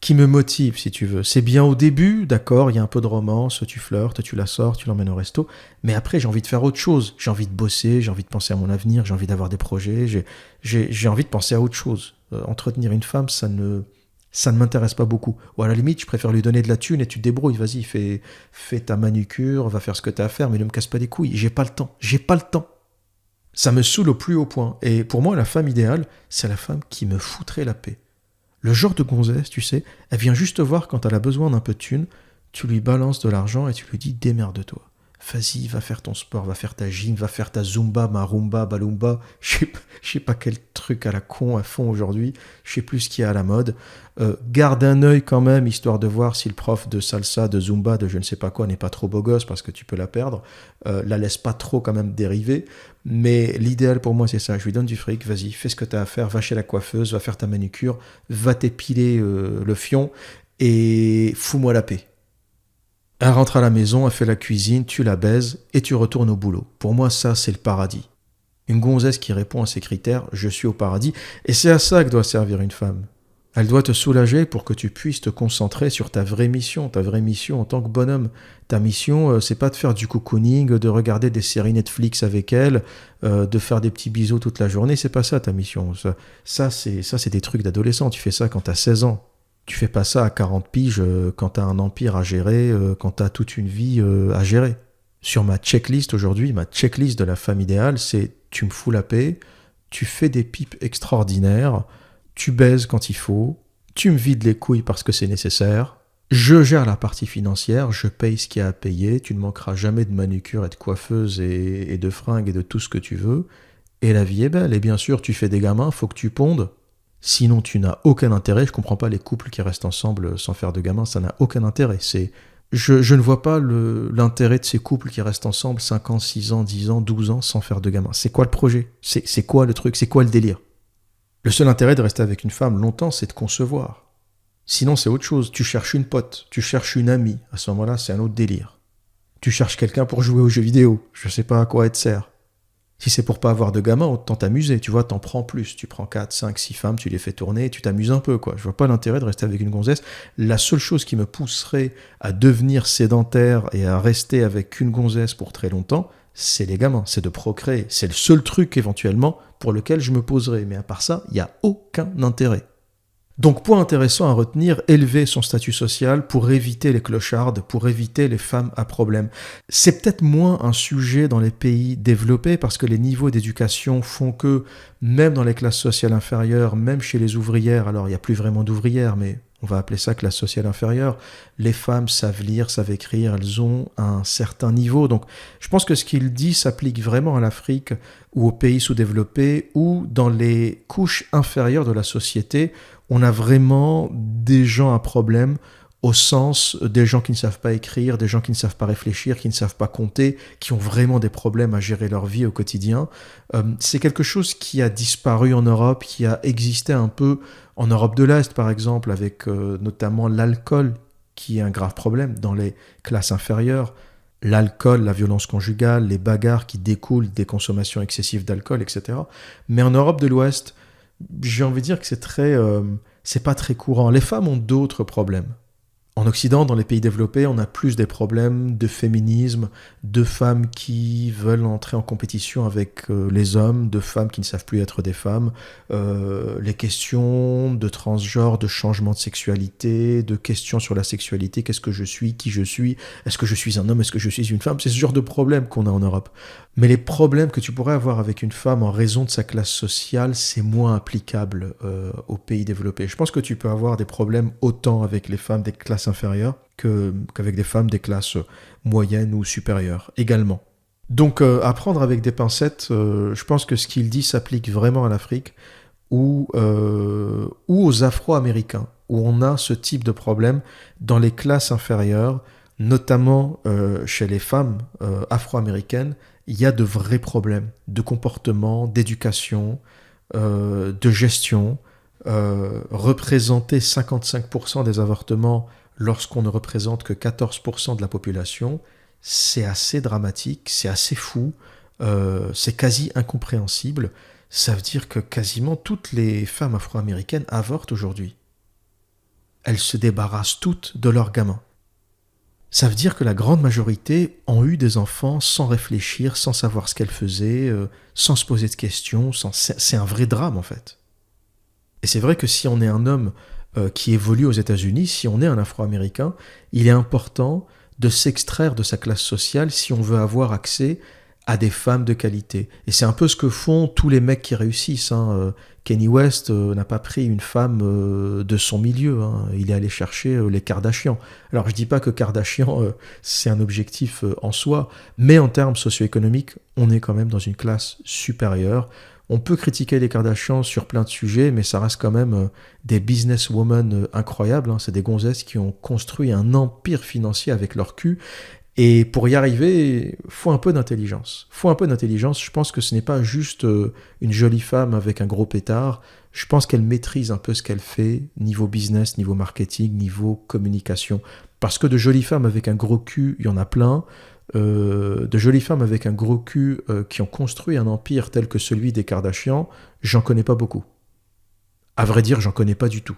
motive, si tu veux. C'est bien au début, d'accord, il y a un peu de romance, tu flirtes, tu la sors, tu l'emmènes au resto, mais après j'ai envie de faire autre chose. J'ai envie de bosser, j'ai envie de penser à mon avenir, j'ai envie d'avoir des projets, j'ai envie de penser à autre chose. Entretenir une femme, ça ne m'intéresse pas beaucoup. Ou à la limite, je préfère lui donner de la thune et tu te débrouilles, vas-y, fais ta manucure, va faire ce que tu as à faire, mais ne me casse pas les couilles, j'ai pas le temps. Ça me saoule au plus haut point. Et pour moi, la femme idéale, c'est la femme qui me foutrait la paix. Le genre de gonzesse, tu sais, elle vient juste te voir quand elle a besoin d'un peu de thune, tu lui balances de l'argent et tu lui dis démerde-toi. Vas-y, va faire ton sport, va faire ta gym, va faire ta zumba, marumba, balumba, je sais pas quel truc à la con à fond aujourd'hui, je sais plus ce qu'il y a à la mode. Garde un œil quand même, histoire de voir si le prof de salsa, de zumba, de je ne sais pas quoi n'est pas trop beau gosse parce que tu peux la perdre. La laisse pas trop quand même dériver. Mais l'idéal pour moi c'est ça, je lui donne du fric, vas-y, fais ce que tu as à faire, va chez la coiffeuse, va faire ta manucure, va t'épiler le fion et fous-moi la paix. Elle rentre à la maison, elle fait la cuisine, tu la baises et tu retournes au boulot. Pour moi, ça, c'est le paradis. Une gonzesse qui répond à ces critères, je suis au paradis. Et c'est à ça que doit servir une femme. Elle doit te soulager pour que tu puisses te concentrer sur ta vraie mission en tant que bonhomme. Ta mission, c'est pas de faire du cocooning, de regarder des séries Netflix avec elle, de faire des petits bisous toute la journée. C'est pas ça ta mission. Ça c'est des trucs d'adolescent. Tu fais ça quand t'as 16 ans. Tu fais pas ça à 40 piges quand t'as un empire à gérer, quand t'as toute une vie à gérer. Sur ma checklist aujourd'hui, ma checklist de la femme idéale, c'est tu me fous la paix, tu fais des pipes extraordinaires, tu baises quand il faut, tu me vides les couilles parce que c'est nécessaire, je gère la partie financière, je paye ce qu'il y a à payer, tu ne manqueras jamais de manucure et de coiffeuse et de fringues et de tout ce que tu veux, et la vie est belle. Et bien sûr, tu fais des gamins, faut que tu pondes. Sinon, tu n'as aucun intérêt. Je comprends pas les couples qui restent ensemble sans faire de gamins. Ça n'a aucun intérêt. Je ne vois pas l'intérêt de ces couples qui restent ensemble 5 ans, 6 ans, 10 ans, 12 ans sans faire de gamins. C'est quoi le projet ? C'est quoi le truc ? C'est quoi le délire ? Le seul intérêt de rester avec une femme longtemps, c'est de concevoir. Sinon, c'est autre chose. Tu cherches une pote, tu cherches une amie. À ce moment-là, c'est un autre délire. Tu cherches quelqu'un pour jouer aux jeux vidéo. Je sais pas à quoi elle te sert. Si c'est pour pas avoir de gamins, autant t'amuser, tu vois, t'en prends plus. Tu prends 4, 5, 6 femmes, tu les fais tourner et tu t'amuses un peu, quoi. Je vois pas l'intérêt de rester avec une gonzesse. La seule chose qui me pousserait à devenir sédentaire et à rester avec une gonzesse pour très longtemps, c'est les gamins, c'est de procréer. C'est le seul truc, éventuellement, pour lequel je me poserais. Mais à part ça, il n'y a aucun intérêt. Donc, point intéressant à retenir, élever son statut social pour éviter les clochardes, pour éviter les femmes à problème. C'est peut-être moins un sujet dans les pays développés parce que les niveaux d'éducation font que, même dans les classes sociales inférieures, même chez les ouvrières, alors il n'y a plus vraiment d'ouvrières, mais on va appeler ça classe sociale inférieure, les femmes savent lire, savent écrire, elles ont un certain niveau. Donc, je pense que ce qu'il dit s'applique vraiment à l'Afrique ou aux pays sous-développés ou dans les couches inférieures de la société. On a vraiment des gens à problème au sens des gens qui ne savent pas écrire, des gens qui ne savent pas réfléchir, qui ne savent pas compter, qui ont vraiment des problèmes à gérer leur vie au quotidien. C'est quelque chose qui a disparu en Europe, qui a existé un peu en Europe de l'Est, par exemple, avec notamment l'alcool, qui est un grave problème dans les classes inférieures. L'alcool, la violence conjugale, les bagarres qui découlent des consommations excessives d'alcool, etc. Mais en Europe de l'Ouest, j'ai envie de dire que c'est pas très courant. Les femmes ont d'autres problèmes. En Occident, dans les pays développés, on a plus des problèmes de féminisme, de femmes qui veulent entrer en compétition avec les hommes, de femmes qui ne savent plus être des femmes, les questions de transgenre, de changement de sexualité, de questions sur la sexualité, qu'est-ce que je suis, qui je suis, est-ce que je suis un homme, est-ce que je suis une femme, c'est ce genre de problème qu'on a en Europe. Mais les problèmes que tu pourrais avoir avec une femme en raison de sa classe sociale, c'est moins applicable aux pays développés. Je pense que tu peux avoir des problèmes autant avec les femmes des classes inférieures qu'avec des femmes des classes moyennes ou supérieures également. Donc à prendre avec des pincettes, je pense que ce qu'il dit s'applique vraiment à l'Afrique ou aux Afro-Américains, où on a ce type de problème dans les classes inférieures, notamment chez les femmes afro-américaines. Il y a de vrais problèmes de comportement, d'éducation, de gestion. Représenter 55% des avortements lorsqu'on ne représente que 14% de la population, c'est assez dramatique, c'est assez fou, c'est quasi incompréhensible. Ça veut dire que quasiment toutes les femmes afro-américaines avortent aujourd'hui. Elles se débarrassent toutes de leurs gamins. Ça veut dire que la grande majorité ont eu des enfants sans réfléchir, sans savoir ce qu'elles faisaient, sans se poser de questions. C'est un vrai drame en fait. Et c'est vrai que si on est un homme qui évolue aux États-Unis, si on est un Afro-Américain, il est important de s'extraire de sa classe sociale si on veut avoir accès à des femmes de qualité. Et c'est un peu ce que font tous les mecs qui réussissent. Kanye West n'a pas pris une femme de son milieu. Il est allé chercher les Kardashians. Alors je dis pas que Kardashian c'est un objectif en soi, mais en termes socio-économiques, on est quand même dans une classe supérieure. On peut critiquer les Kardashians sur plein de sujets, mais ça reste quand même des businesswomen incroyables. C'est des gonzesses qui ont construit un empire financier avec leur cul. Et pour y arriver, faut un peu d'intelligence. Je pense que ce n'est pas juste une jolie femme avec un gros pétard. Je pense qu'elle maîtrise un peu ce qu'elle fait, niveau business, niveau marketing, niveau communication. Parce que de jolies femmes avec un gros cul, il y en a plein. De jolies femmes avec un gros cul qui ont construit un empire tel que celui des Kardashians, j'en connais pas beaucoup. À vrai dire, j'en connais pas du tout.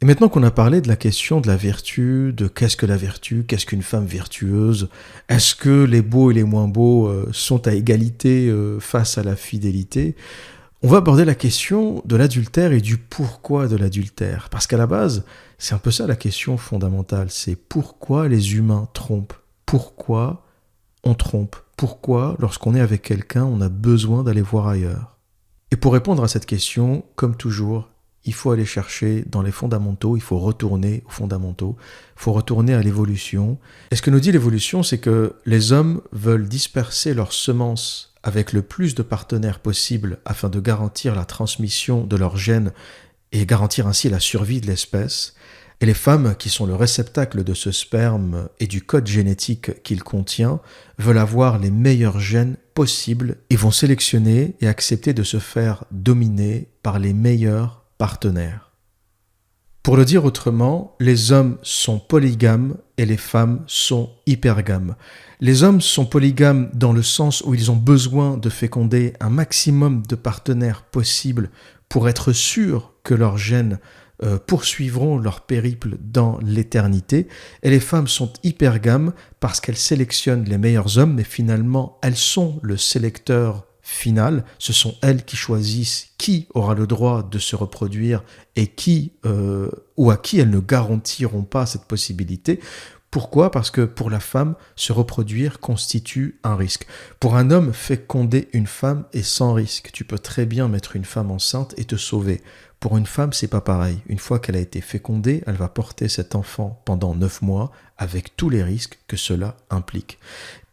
Et maintenant qu'on a parlé de la question de la vertu, de qu'est-ce que la vertu, qu'est-ce qu'une femme vertueuse, est-ce que les beaux et les moins beaux sont à égalité face à la fidélité, on va aborder la question de l'adultère et du pourquoi de l'adultère. Parce qu'à la base, c'est un peu ça la question fondamentale, c'est pourquoi les humains trompent, pourquoi on trompe, pourquoi lorsqu'on est avec quelqu'un, on a besoin d'aller voir ailleurs. Et pour répondre à cette question, comme toujours, il faut aller chercher dans les fondamentaux, il faut retourner aux fondamentaux, il faut retourner à l'évolution. Et ce que nous dit l'évolution, c'est que les hommes veulent disperser leurs semences avec le plus de partenaires possible afin de garantir la transmission de leurs gènes et garantir ainsi la survie de l'espèce. Et les femmes, qui sont le réceptacle de ce sperme et du code génétique qu'il contient, veulent avoir les meilleurs gènes possibles et vont sélectionner et accepter de se faire dominer par les meilleurs partenaires. Pour le dire autrement, les hommes sont polygames et les femmes sont hypergames. Les hommes sont polygames dans le sens où ils ont besoin de féconder un maximum de partenaires possibles pour être sûrs que leurs gènes poursuivront leur périple dans l'éternité. Et les femmes sont hypergames parce qu'elles sélectionnent les meilleurs hommes, mais finalement, elles sont le sélecteur final. Ce sont elles qui choisissent qui aura le droit de se reproduire et ou à qui elles ne garantiront pas cette possibilité. Pourquoi ? Parce que pour la femme, se reproduire constitue un risque. Pour un homme, féconder une femme est sans risque. Tu peux très bien mettre une femme enceinte et te sauver. Pour une femme, c'est pas pareil. Une fois qu'elle a été fécondée, elle va porter cet enfant pendant 9 mois avec tous les risques que cela implique.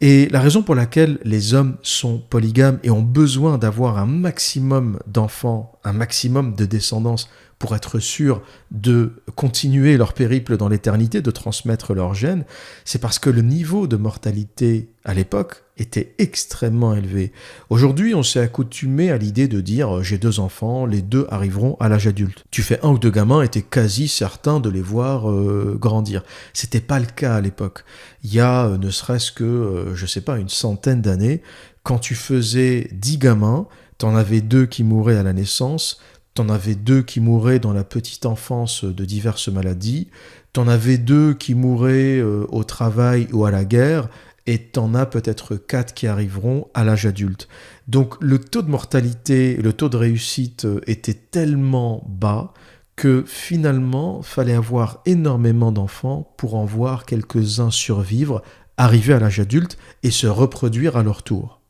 Et la raison pour laquelle les hommes sont polygames et ont besoin d'avoir un maximum d'enfants, un maximum de descendance pour être sûrs de continuer leur périple dans l'éternité, de transmettre leurs gènes, c'est parce que le niveau de mortalité à l'époque était extrêmement élevé. Aujourd'hui, on s'est accoutumé à l'idée de dire « j'ai 2 enfants, les 2 arriveront à l'âge adulte ». Tu fais 1 ou 2 gamins et t'es quasi certain de les voir grandir. C'était pas le cas à l'époque. Il y a ne serait-ce que, je sais pas, une centaine d'années, quand tu faisais 10 gamins, t'en avais 2 qui mouraient à la naissance, t'en avais 2 qui mouraient dans la petite enfance de diverses maladies, T'en avais 2 qui mourraient au travail ou à la guerre, et t'en as peut-être 4 qui arriveront à l'âge adulte. Donc le taux de mortalité, le taux de réussite était tellement bas que finalement, fallait avoir énormément d'enfants pour en voir quelques-uns survivre, arriver à l'âge adulte et se reproduire à leur tour.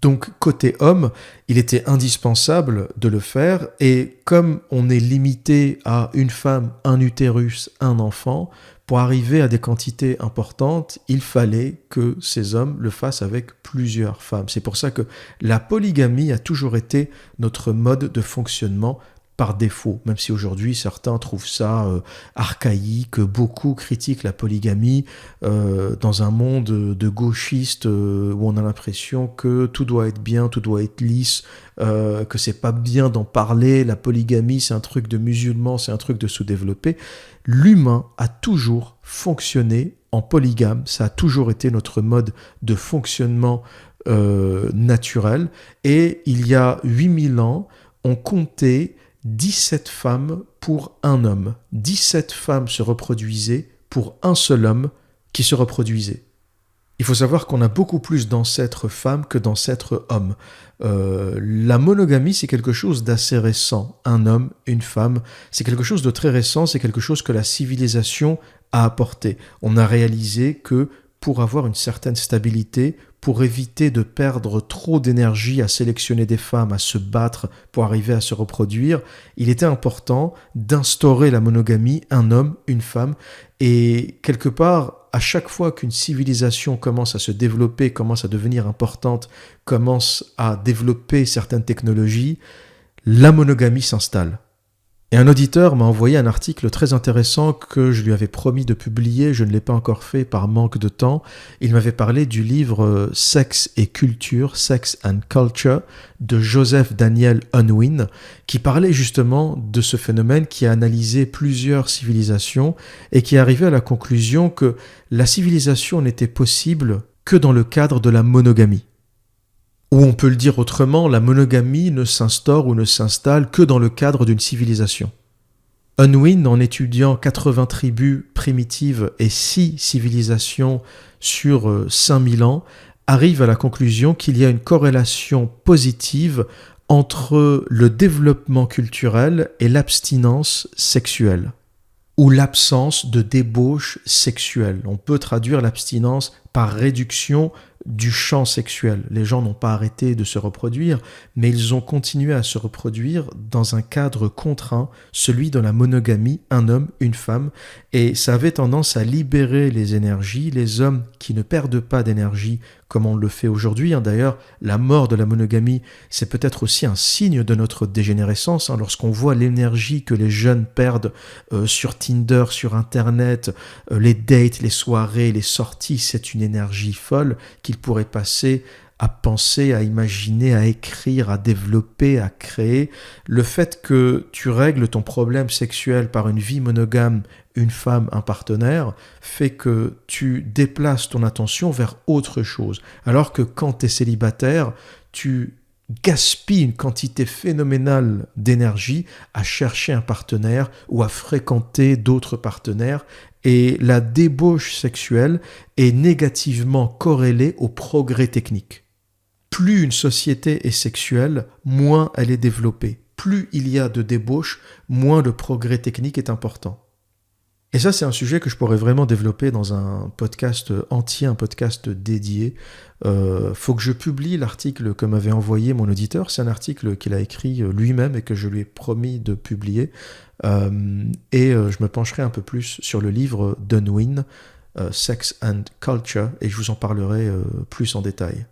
Donc, côté homme, il était indispensable de le faire, et comme on est limité à une femme, un utérus, un enfant, pour arriver à des quantités importantes, il fallait que ces hommes le fassent avec plusieurs femmes. C'est pour ça que la polygamie a toujours été notre mode de fonctionnement par défaut, même si aujourd'hui certains trouvent ça archaïque, beaucoup critiquent la polygamie dans un monde de gauchistes où on a l'impression que tout doit être bien, tout doit être lisse, que c'est pas bien d'en parler, la polygamie c'est un truc de musulmans, c'est un truc de sous-développé. L'humain a toujours fonctionné en polygame, ça a toujours été notre mode de fonctionnement naturel, et il y a 8000 ans, on comptait 17 femmes pour un homme. 17 femmes se reproduisaient pour un seul homme qui se reproduisait. Il faut savoir qu'on a beaucoup plus d'ancêtres femmes que d'ancêtres hommes. La monogamie, c'est quelque chose d'assez récent. Un homme, une femme, c'est quelque chose de très récent, c'est quelque chose que la civilisation a apporté. On a réalisé que pour avoir une certaine stabilité, pour éviter de perdre trop d'énergie à sélectionner des femmes, à se battre pour arriver à se reproduire, il était important d'instaurer la monogamie, un homme, une femme. Et quelque part, à chaque fois qu'une civilisation commence à se développer, commence à devenir importante, commence à développer certaines technologies, la monogamie s'installe. Et un auditeur m'a envoyé un article très intéressant que je lui avais promis de publier, je ne l'ai pas encore fait par manque de temps. Il m'avait parlé du livre Sexe et culture, Sex and Culture, de Joseph Daniel Unwin, qui parlait justement de ce phénomène, qui a analysé plusieurs civilisations et qui est arrivé à la conclusion que la civilisation n'était possible que dans le cadre de la monogamie. Ou on peut le dire autrement, la monogamie ne s'instaure ou ne s'installe que dans le cadre d'une civilisation. Unwin, en étudiant 80 tribus primitives et 6 civilisations sur 5000 ans, arrive à la conclusion qu'il y a une corrélation positive entre le développement culturel et l'abstinence sexuelle, ou l'absence de débauche sexuelle. On peut traduire l'abstinence par réduction du champ sexuel. Les gens n'ont pas arrêté de se reproduire, mais ils ont continué à se reproduire dans un cadre contraint, celui de la monogamie, un homme, une femme, et ça avait tendance à libérer les énergies. Les hommes qui ne perdent pas d'énergie comme on le fait aujourd'hui. D'ailleurs, la mort de la monogamie, c'est peut-être aussi un signe de notre dégénérescence. Lorsqu'on voit l'énergie que les jeunes perdent sur Tinder, sur Internet, les dates, les soirées, les sorties, c'est une énergie folle qu'ils pourraient passer à penser, à imaginer, à écrire, à développer, à créer. Le fait que tu règles ton problème sexuel par une vie monogame, une femme, un partenaire, fait que tu déplaces ton attention vers autre chose. Alors que quand tu es célibataire, tu gaspilles une quantité phénoménale d'énergie à chercher un partenaire ou à fréquenter d'autres partenaires, et la débauche sexuelle est négativement corrélée au progrès technique. Plus une société est sexuelle, moins elle est développée. Plus il y a de débauche, moins le progrès technique est important. Et ça, c'est un sujet que je pourrais vraiment développer dans un podcast entier, un podcast dédié. Faut que je publie l'article que m'avait envoyé mon auditeur. C'est un article qu'il a écrit lui-même et que je lui ai promis de publier. Je me pencherai un peu plus sur le livre d'Unwin, Sex and Culture, et je vous en parlerai plus en détail.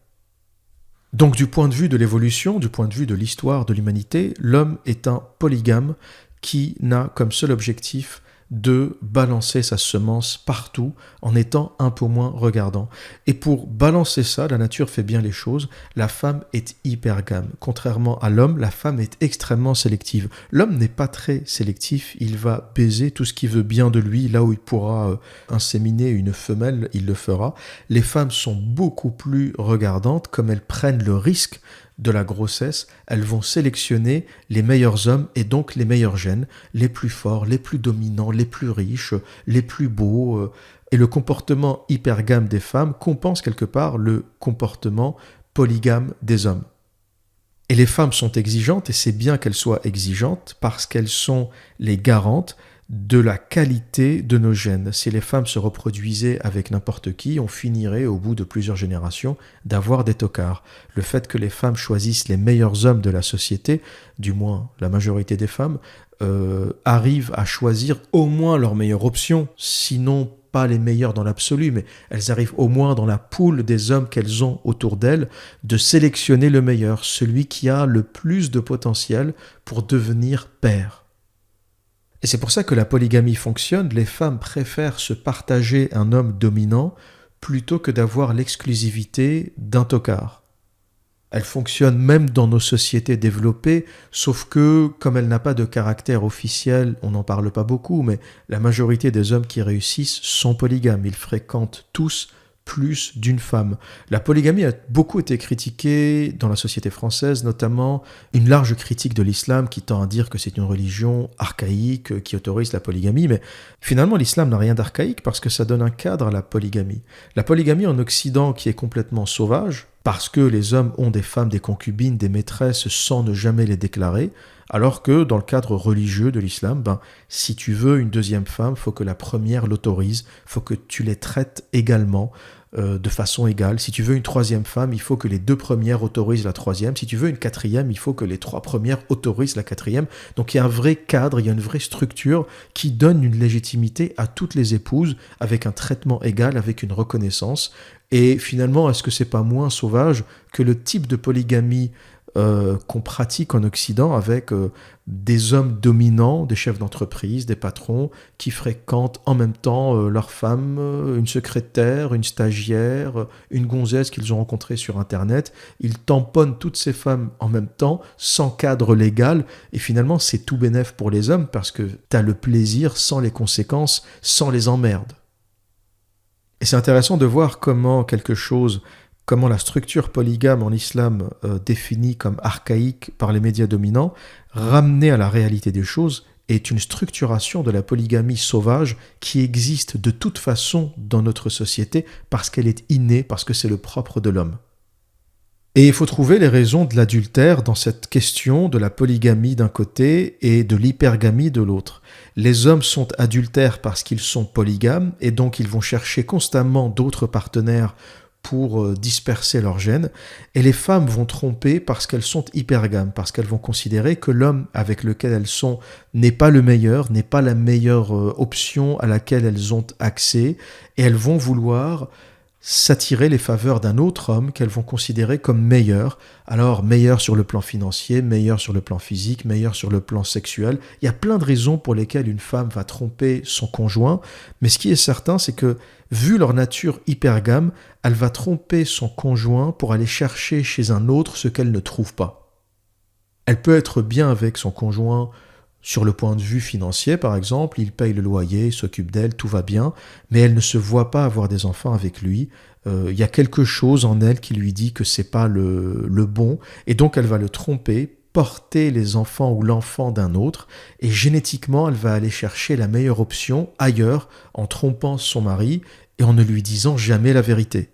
Donc du point de vue de l'évolution, du point de vue de l'histoire de l'humanité, l'homme est un polygame qui n'a comme seul objectif de balancer sa semence partout en étant un peu moins regardant. Et pour balancer ça, la nature fait bien les choses, la femme est hypergame. Contrairement à l'homme, la femme est extrêmement sélective. L'homme n'est pas très sélectif, il va baiser tout ce qui veut bien de lui, là où il pourra inséminer une femelle, il le fera. Les femmes sont beaucoup plus regardantes, comme elles prennent le risque de la grossesse, elles vont sélectionner les meilleurs hommes et donc les meilleurs gènes, les plus forts, les plus dominants, les plus riches, les plus beaux. Et le comportement hypergame des femmes compense quelque part le comportement polygame des hommes. Et les femmes sont exigeantes, et c'est bien qu'elles soient exigeantes parce qu'elles sont les garantes de la qualité de nos gènes. Si les femmes se reproduisaient avec n'importe qui, on finirait au bout de plusieurs générations d'avoir des tocards. Le fait que les femmes choisissent les meilleurs hommes de la société, du moins la majorité des femmes, arrivent à choisir au moins leur meilleure option, sinon pas les meilleures dans l'absolu, mais elles arrivent au moins dans la poule des hommes qu'elles ont autour d'elles de sélectionner le meilleur, celui qui a le plus de potentiel pour devenir père. Et c'est pour ça que la polygamie fonctionne. Les femmes préfèrent se partager un homme dominant plutôt que d'avoir l'exclusivité d'un tocard. Elle fonctionne même dans nos sociétés développées, sauf que, comme elle n'a pas de caractère officiel, on n'en parle pas beaucoup, mais la majorité des hommes qui réussissent sont polygames. Ils fréquentent tous plus d'une femme. La polygamie a beaucoup été critiquée dans la société française, notamment une large critique de l'islam qui tend à dire que c'est une religion archaïque qui autorise la polygamie, mais finalement l'islam n'a rien d'archaïque parce que ça donne un cadre à la polygamie. La polygamie en Occident qui est complètement sauvage, parce que les hommes ont des femmes, des concubines, des maîtresses sans ne jamais les déclarer, alors que dans le cadre religieux de l'islam, si tu veux une deuxième femme, il faut que la première l'autorise, il faut que tu les traites également, de façon égale. Si tu veux une troisième femme, il faut que les deux premières autorisent la troisième. Si tu veux une quatrième, il faut que les trois premières autorisent la quatrième. Donc il y a un vrai cadre, il y a une vraie structure qui donne une légitimité à toutes les épouses avec un traitement égal, avec une reconnaissance. Et finalement, est-ce que c'est pas moins sauvage que le type de polygamie qu'on pratique en Occident avec des hommes dominants, des chefs d'entreprise, des patrons qui fréquentent en même temps leur femme, une secrétaire, une stagiaire, une gonzesse qu'ils ont rencontrée sur Internet. Ils tamponnent toutes ces femmes en même temps, sans cadre légal, et finalement c'est tout bénef pour les hommes parce que tu as le plaisir sans les conséquences, sans les emmerdes. Et c'est intéressant de voir comment la structure polygame en islam définie comme archaïque par les médias dominants, ramenée à la réalité des choses, est une structuration de la polygamie sauvage qui existe de toute façon dans notre société parce qu'elle est innée, parce que c'est le propre de l'homme. Et il faut trouver les raisons de l'adultère dans cette question de la polygamie d'un côté et de l'hypergamie de l'autre. Les hommes sont adultères parce qu'ils sont polygames et donc ils vont chercher constamment d'autres partenaires pour disperser leurs gènes, et les femmes vont tromper parce qu'elles sont hypergames, parce qu'elles vont considérer que l'homme avec lequel elles sont n'est pas le meilleur, n'est pas la meilleure option à laquelle elles ont accès, et elles vont vouloir s'attirer les faveurs d'un autre homme qu'elles vont considérer comme meilleur. Alors, meilleur sur le plan financier, meilleur sur le plan physique, meilleur sur le plan sexuel. Il y a plein de raisons pour lesquelles une femme va tromper son conjoint, mais ce qui est certain, c'est que, vu leur nature hypergame, elle va tromper son conjoint pour aller chercher chez un autre ce qu'elle ne trouve pas. Elle peut être bien avec son conjoint sur le point de vue financier, par exemple, il paye le loyer, il s'occupe d'elle, tout va bien, mais elle ne se voit pas avoir des enfants avec lui. Il y a quelque chose en elle qui lui dit que c'est pas le bon, et donc elle va le tromper, porter les enfants ou l'enfant d'un autre, et génétiquement, elle va aller chercher la meilleure option ailleurs, en trompant son mari et en ne lui disant jamais la vérité.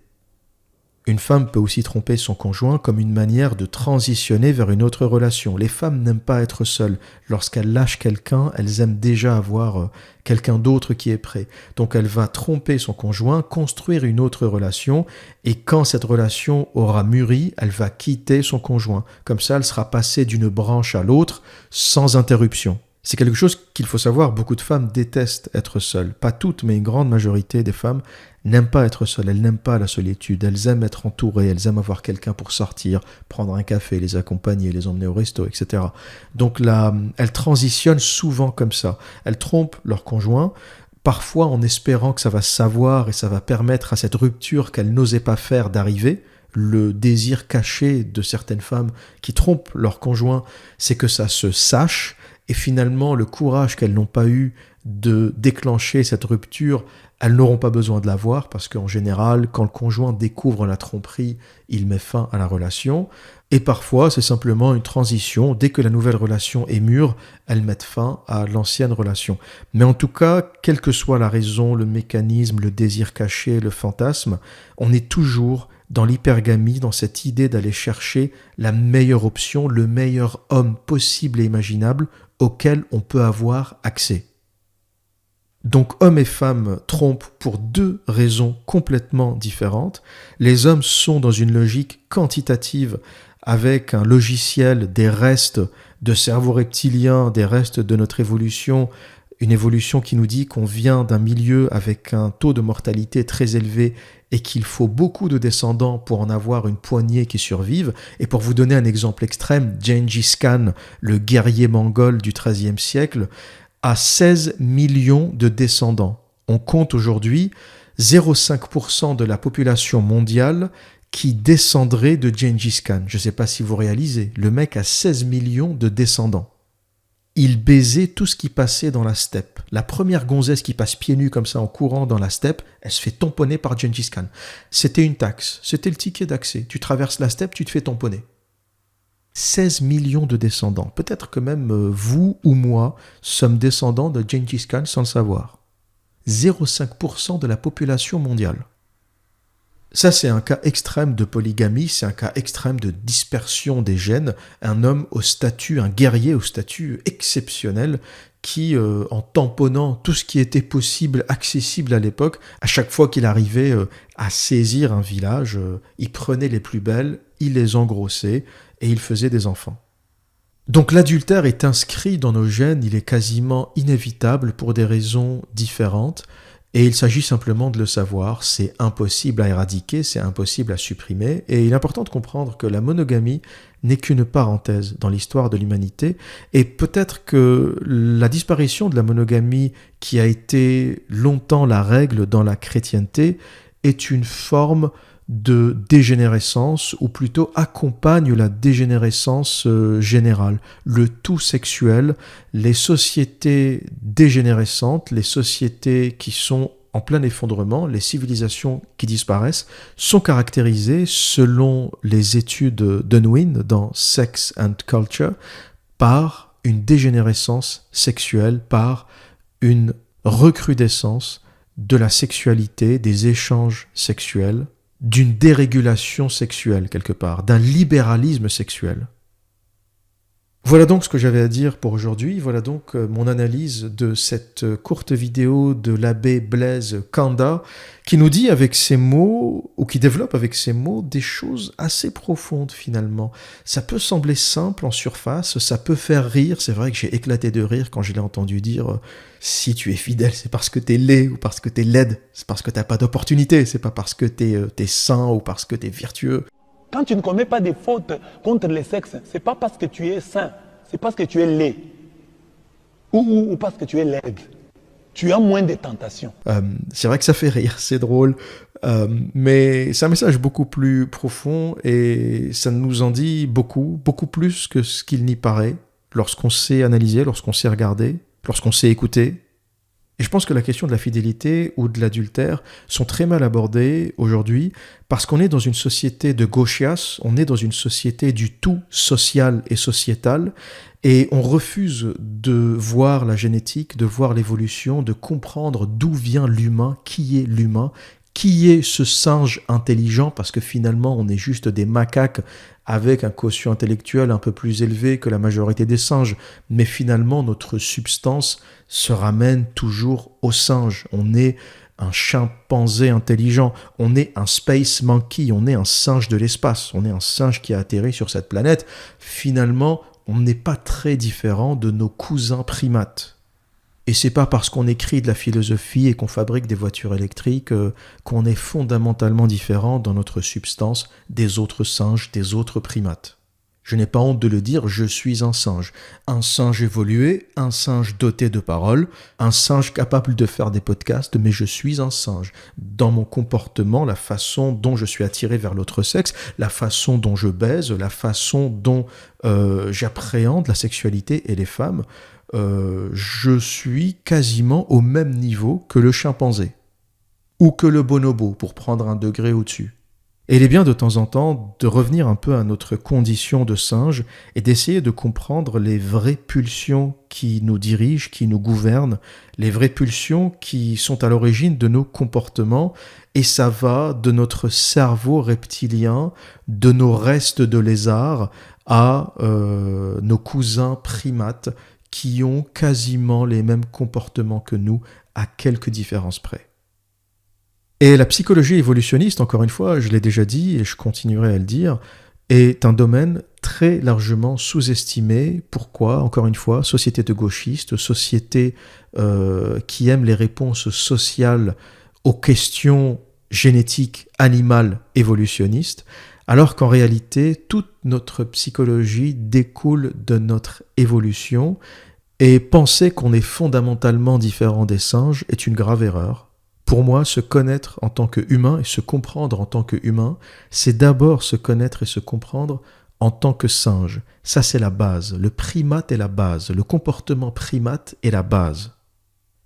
Une femme peut aussi tromper son conjoint comme une manière de transitionner vers une autre relation. Les femmes n'aiment pas être seules. Lorsqu'elles lâchent quelqu'un, elles aiment déjà avoir quelqu'un d'autre qui est prêt. Donc elle va tromper son conjoint, construire une autre relation, et quand cette relation aura mûri, elle va quitter son conjoint. Comme ça, elle sera passée d'une branche à l'autre sans interruption. C'est quelque chose qu'il faut savoir, beaucoup de femmes détestent être seules. Pas toutes, mais une grande majorité des femmes n'aiment pas être seules, elles n'aiment pas la solitude, elles aiment être entourées, elles aiment avoir quelqu'un pour sortir, prendre un café, les accompagner, les emmener au resto, etc. Donc là, elles transitionnent souvent comme ça. Elles trompent leur conjoint, parfois en espérant que ça va se savoir et ça va permettre à cette rupture qu'elles n'osaient pas faire d'arriver. Le désir caché de certaines femmes qui trompent leur conjoint, c'est que ça se sache. Et finalement, le courage qu'elles n'ont pas eu de déclencher cette rupture Elles n'auront pas besoin de la voir parce qu'en général, quand le conjoint découvre la tromperie, il met fin à la relation. Et parfois, c'est simplement une transition. Dès que la nouvelle relation est mûre, elles mettent fin à l'ancienne relation. Mais en tout cas, quelle que soit la raison, le mécanisme, le désir caché, le fantasme, on est toujours dans l'hypergamie, dans cette idée d'aller chercher la meilleure option, le meilleur homme possible et imaginable auquel on peut avoir accès. Donc hommes et femmes trompent pour deux raisons complètement différentes. Les hommes sont dans une logique quantitative avec un logiciel des restes de cerveau reptilien, des restes de notre évolution, une évolution qui nous dit qu'on vient d'un milieu avec un taux de mortalité très élevé et qu'il faut beaucoup de descendants pour en avoir une poignée qui survivent. Et pour vous donner un exemple extrême, Gengis Khan, le guerrier mongol du XIIIe siècle, a 16 millions de descendants. On compte aujourd'hui 0,5% de la population mondiale qui descendrait de Gengis Khan. Je ne sais pas si vous réalisez, le mec a 16 millions de descendants. Il baisait tout ce qui passait dans la steppe. La première gonzesse qui passe pieds nus comme ça en courant dans la steppe, elle se fait tamponner par Gengis Khan. C'était une taxe, c'était le ticket d'accès. Tu traverses la steppe, tu te fais tamponner. 16 millions de descendants. Peut-être que même vous ou moi sommes descendants de Gengis Khan sans le savoir. 0,5% de la population mondiale. Ça, c'est un cas extrême de polygamie, c'est un cas extrême de dispersion des gènes. Un homme au statut, un guerrier au statut exceptionnel qui, en tamponnant tout ce qui était possible, accessible à l'époque, à chaque fois qu'il arrivait à saisir un village, il prenait les plus belles, il les engrossait et il faisait des enfants. Donc l'adultère est inscrit dans nos gènes, il est quasiment inévitable pour des raisons différentes. Et il s'agit simplement de le savoir, c'est impossible à éradiquer, c'est impossible à supprimer, et il est important de comprendre que la monogamie n'est qu'une parenthèse dans l'histoire de l'humanité, et peut-être que la disparition de la monogamie qui a été longtemps la règle dans la chrétienté est une forme de dégénérescence, ou plutôt accompagne la dégénérescence générale. Le tout sexuel, les sociétés dégénérescentes, les sociétés qui sont en plein effondrement, les civilisations qui disparaissent, sont caractérisées, selon les études d'Unwin dans Sex and Culture, par une dégénérescence sexuelle, par une recrudescence de la sexualité, des échanges sexuels, d'une dérégulation sexuelle quelque part, d'un libéralisme sexuel. Voilà donc ce que j'avais à dire pour aujourd'hui, voilà donc mon analyse de cette courte vidéo de l'abbé Blaise Kanda qui nous dit avec ses mots, ou qui développe avec ses mots, des choses assez profondes finalement. Ça peut sembler simple en surface, ça peut faire rire, c'est vrai que j'ai éclaté de rire quand je l'ai entendu dire si tu es fidèle, c'est parce que t'es laid ou parce que t'es laide, c'est parce que t'as pas d'opportunité, c'est pas parce que t'es saint ou parce que t'es vertueux. Quand tu ne commets pas de fautes contre les sexes, c'est pas parce que tu es saint, c'est parce que tu es laid. Ou parce que tu es laide. Tu as moins de tentations. C'est vrai que ça fait rire, c'est drôle, mais c'est un message beaucoup plus profond et ça nous en dit beaucoup, beaucoup plus que ce qu'il n'y paraît lorsqu'on sait analyser, lorsqu'on sait regarder, lorsqu'on sait écouter. Et je pense que la question de la fidélité ou de l'adultère sont très mal abordées aujourd'hui parce qu'on est dans une société de gauchias, on est dans une société du tout social et sociétal et on refuse de voir la génétique, de voir l'évolution, de comprendre d'où vient l'humain, qui est ce singe intelligent parce que finalement on est juste des macaques avec un quotient intellectuel un peu plus élevé que la majorité des singes, mais finalement notre substance se ramène toujours au singe. On est un chimpanzé intelligent, on est un space monkey, on est un singe de l'espace, on est un singe qui a atterri sur cette planète. Finalement, on n'est pas très différent de nos cousins primates. Et c'est pas parce qu'on écrit de la philosophie et qu'on fabrique des voitures électriques qu'on est fondamentalement différent dans notre substance des autres singes, des autres primates. Je n'ai pas honte de le dire, je suis un singe évolué, un singe doté de paroles, un singe capable de faire des podcasts, mais je suis un singe. Dans mon comportement, la façon dont je suis attiré vers l'autre sexe, la façon dont je baise, la façon dont j'appréhende la sexualité et les femmes, je suis quasiment au même niveau que le chimpanzé. ou que le bonobo, pour prendre un degré au-dessus. Et il est bien de temps en temps de revenir un peu à notre condition de singe et d'essayer de comprendre les vraies pulsions qui nous dirigent, qui nous gouvernent, les vraies pulsions qui sont à l'origine de nos comportements, et ça va de notre cerveau reptilien, de nos restes de lézards, à nos cousins primates qui ont quasiment les mêmes comportements que nous, à quelques différences près. Et la psychologie évolutionniste, encore une fois, je l'ai déjà dit et je continuerai à le dire, est un domaine très largement sous-estimé. Pourquoi ? Encore une fois, société de gauchistes, société qui aime les réponses sociales aux questions génétiques, animales, évolutionnistes, alors qu'en réalité, toute notre psychologie découle de notre évolution, et penser qu'on est fondamentalement différent des singes est une grave erreur. Pour moi, se connaître en tant qu'humain et se comprendre en tant qu'humain, c'est d'abord se connaître et se comprendre en tant que singe. Ça, c'est la base. Le primate est la base. Le comportement primate est la base.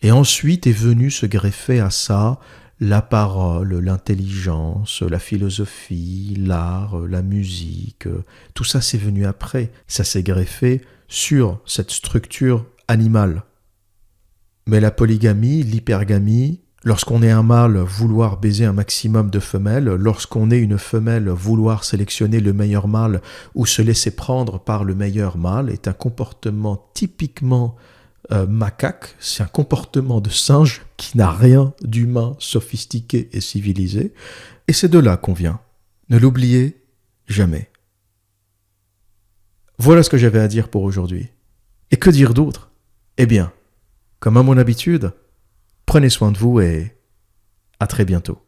Et ensuite est venu se greffer à ça la parole, l'intelligence, la philosophie, l'art, la musique. Tout ça, c'est venu après. Ça s'est greffé sur cette structure animale. Mais la polygamie, l'hypergamie, lorsqu'on est un mâle, vouloir baiser un maximum de femelles, lorsqu'on est une femelle, vouloir sélectionner le meilleur mâle ou se laisser prendre par le meilleur mâle est un comportement typiquement macaque, c'est un comportement de singe qui n'a rien d'humain, sophistiqué et civilisé, et c'est de là qu'on vient. Ne l'oubliez jamais. Voilà ce que j'avais à dire pour aujourd'hui. Et que dire d'autre ? Eh bien, comme à mon habitude, prenez soin de vous et à très bientôt.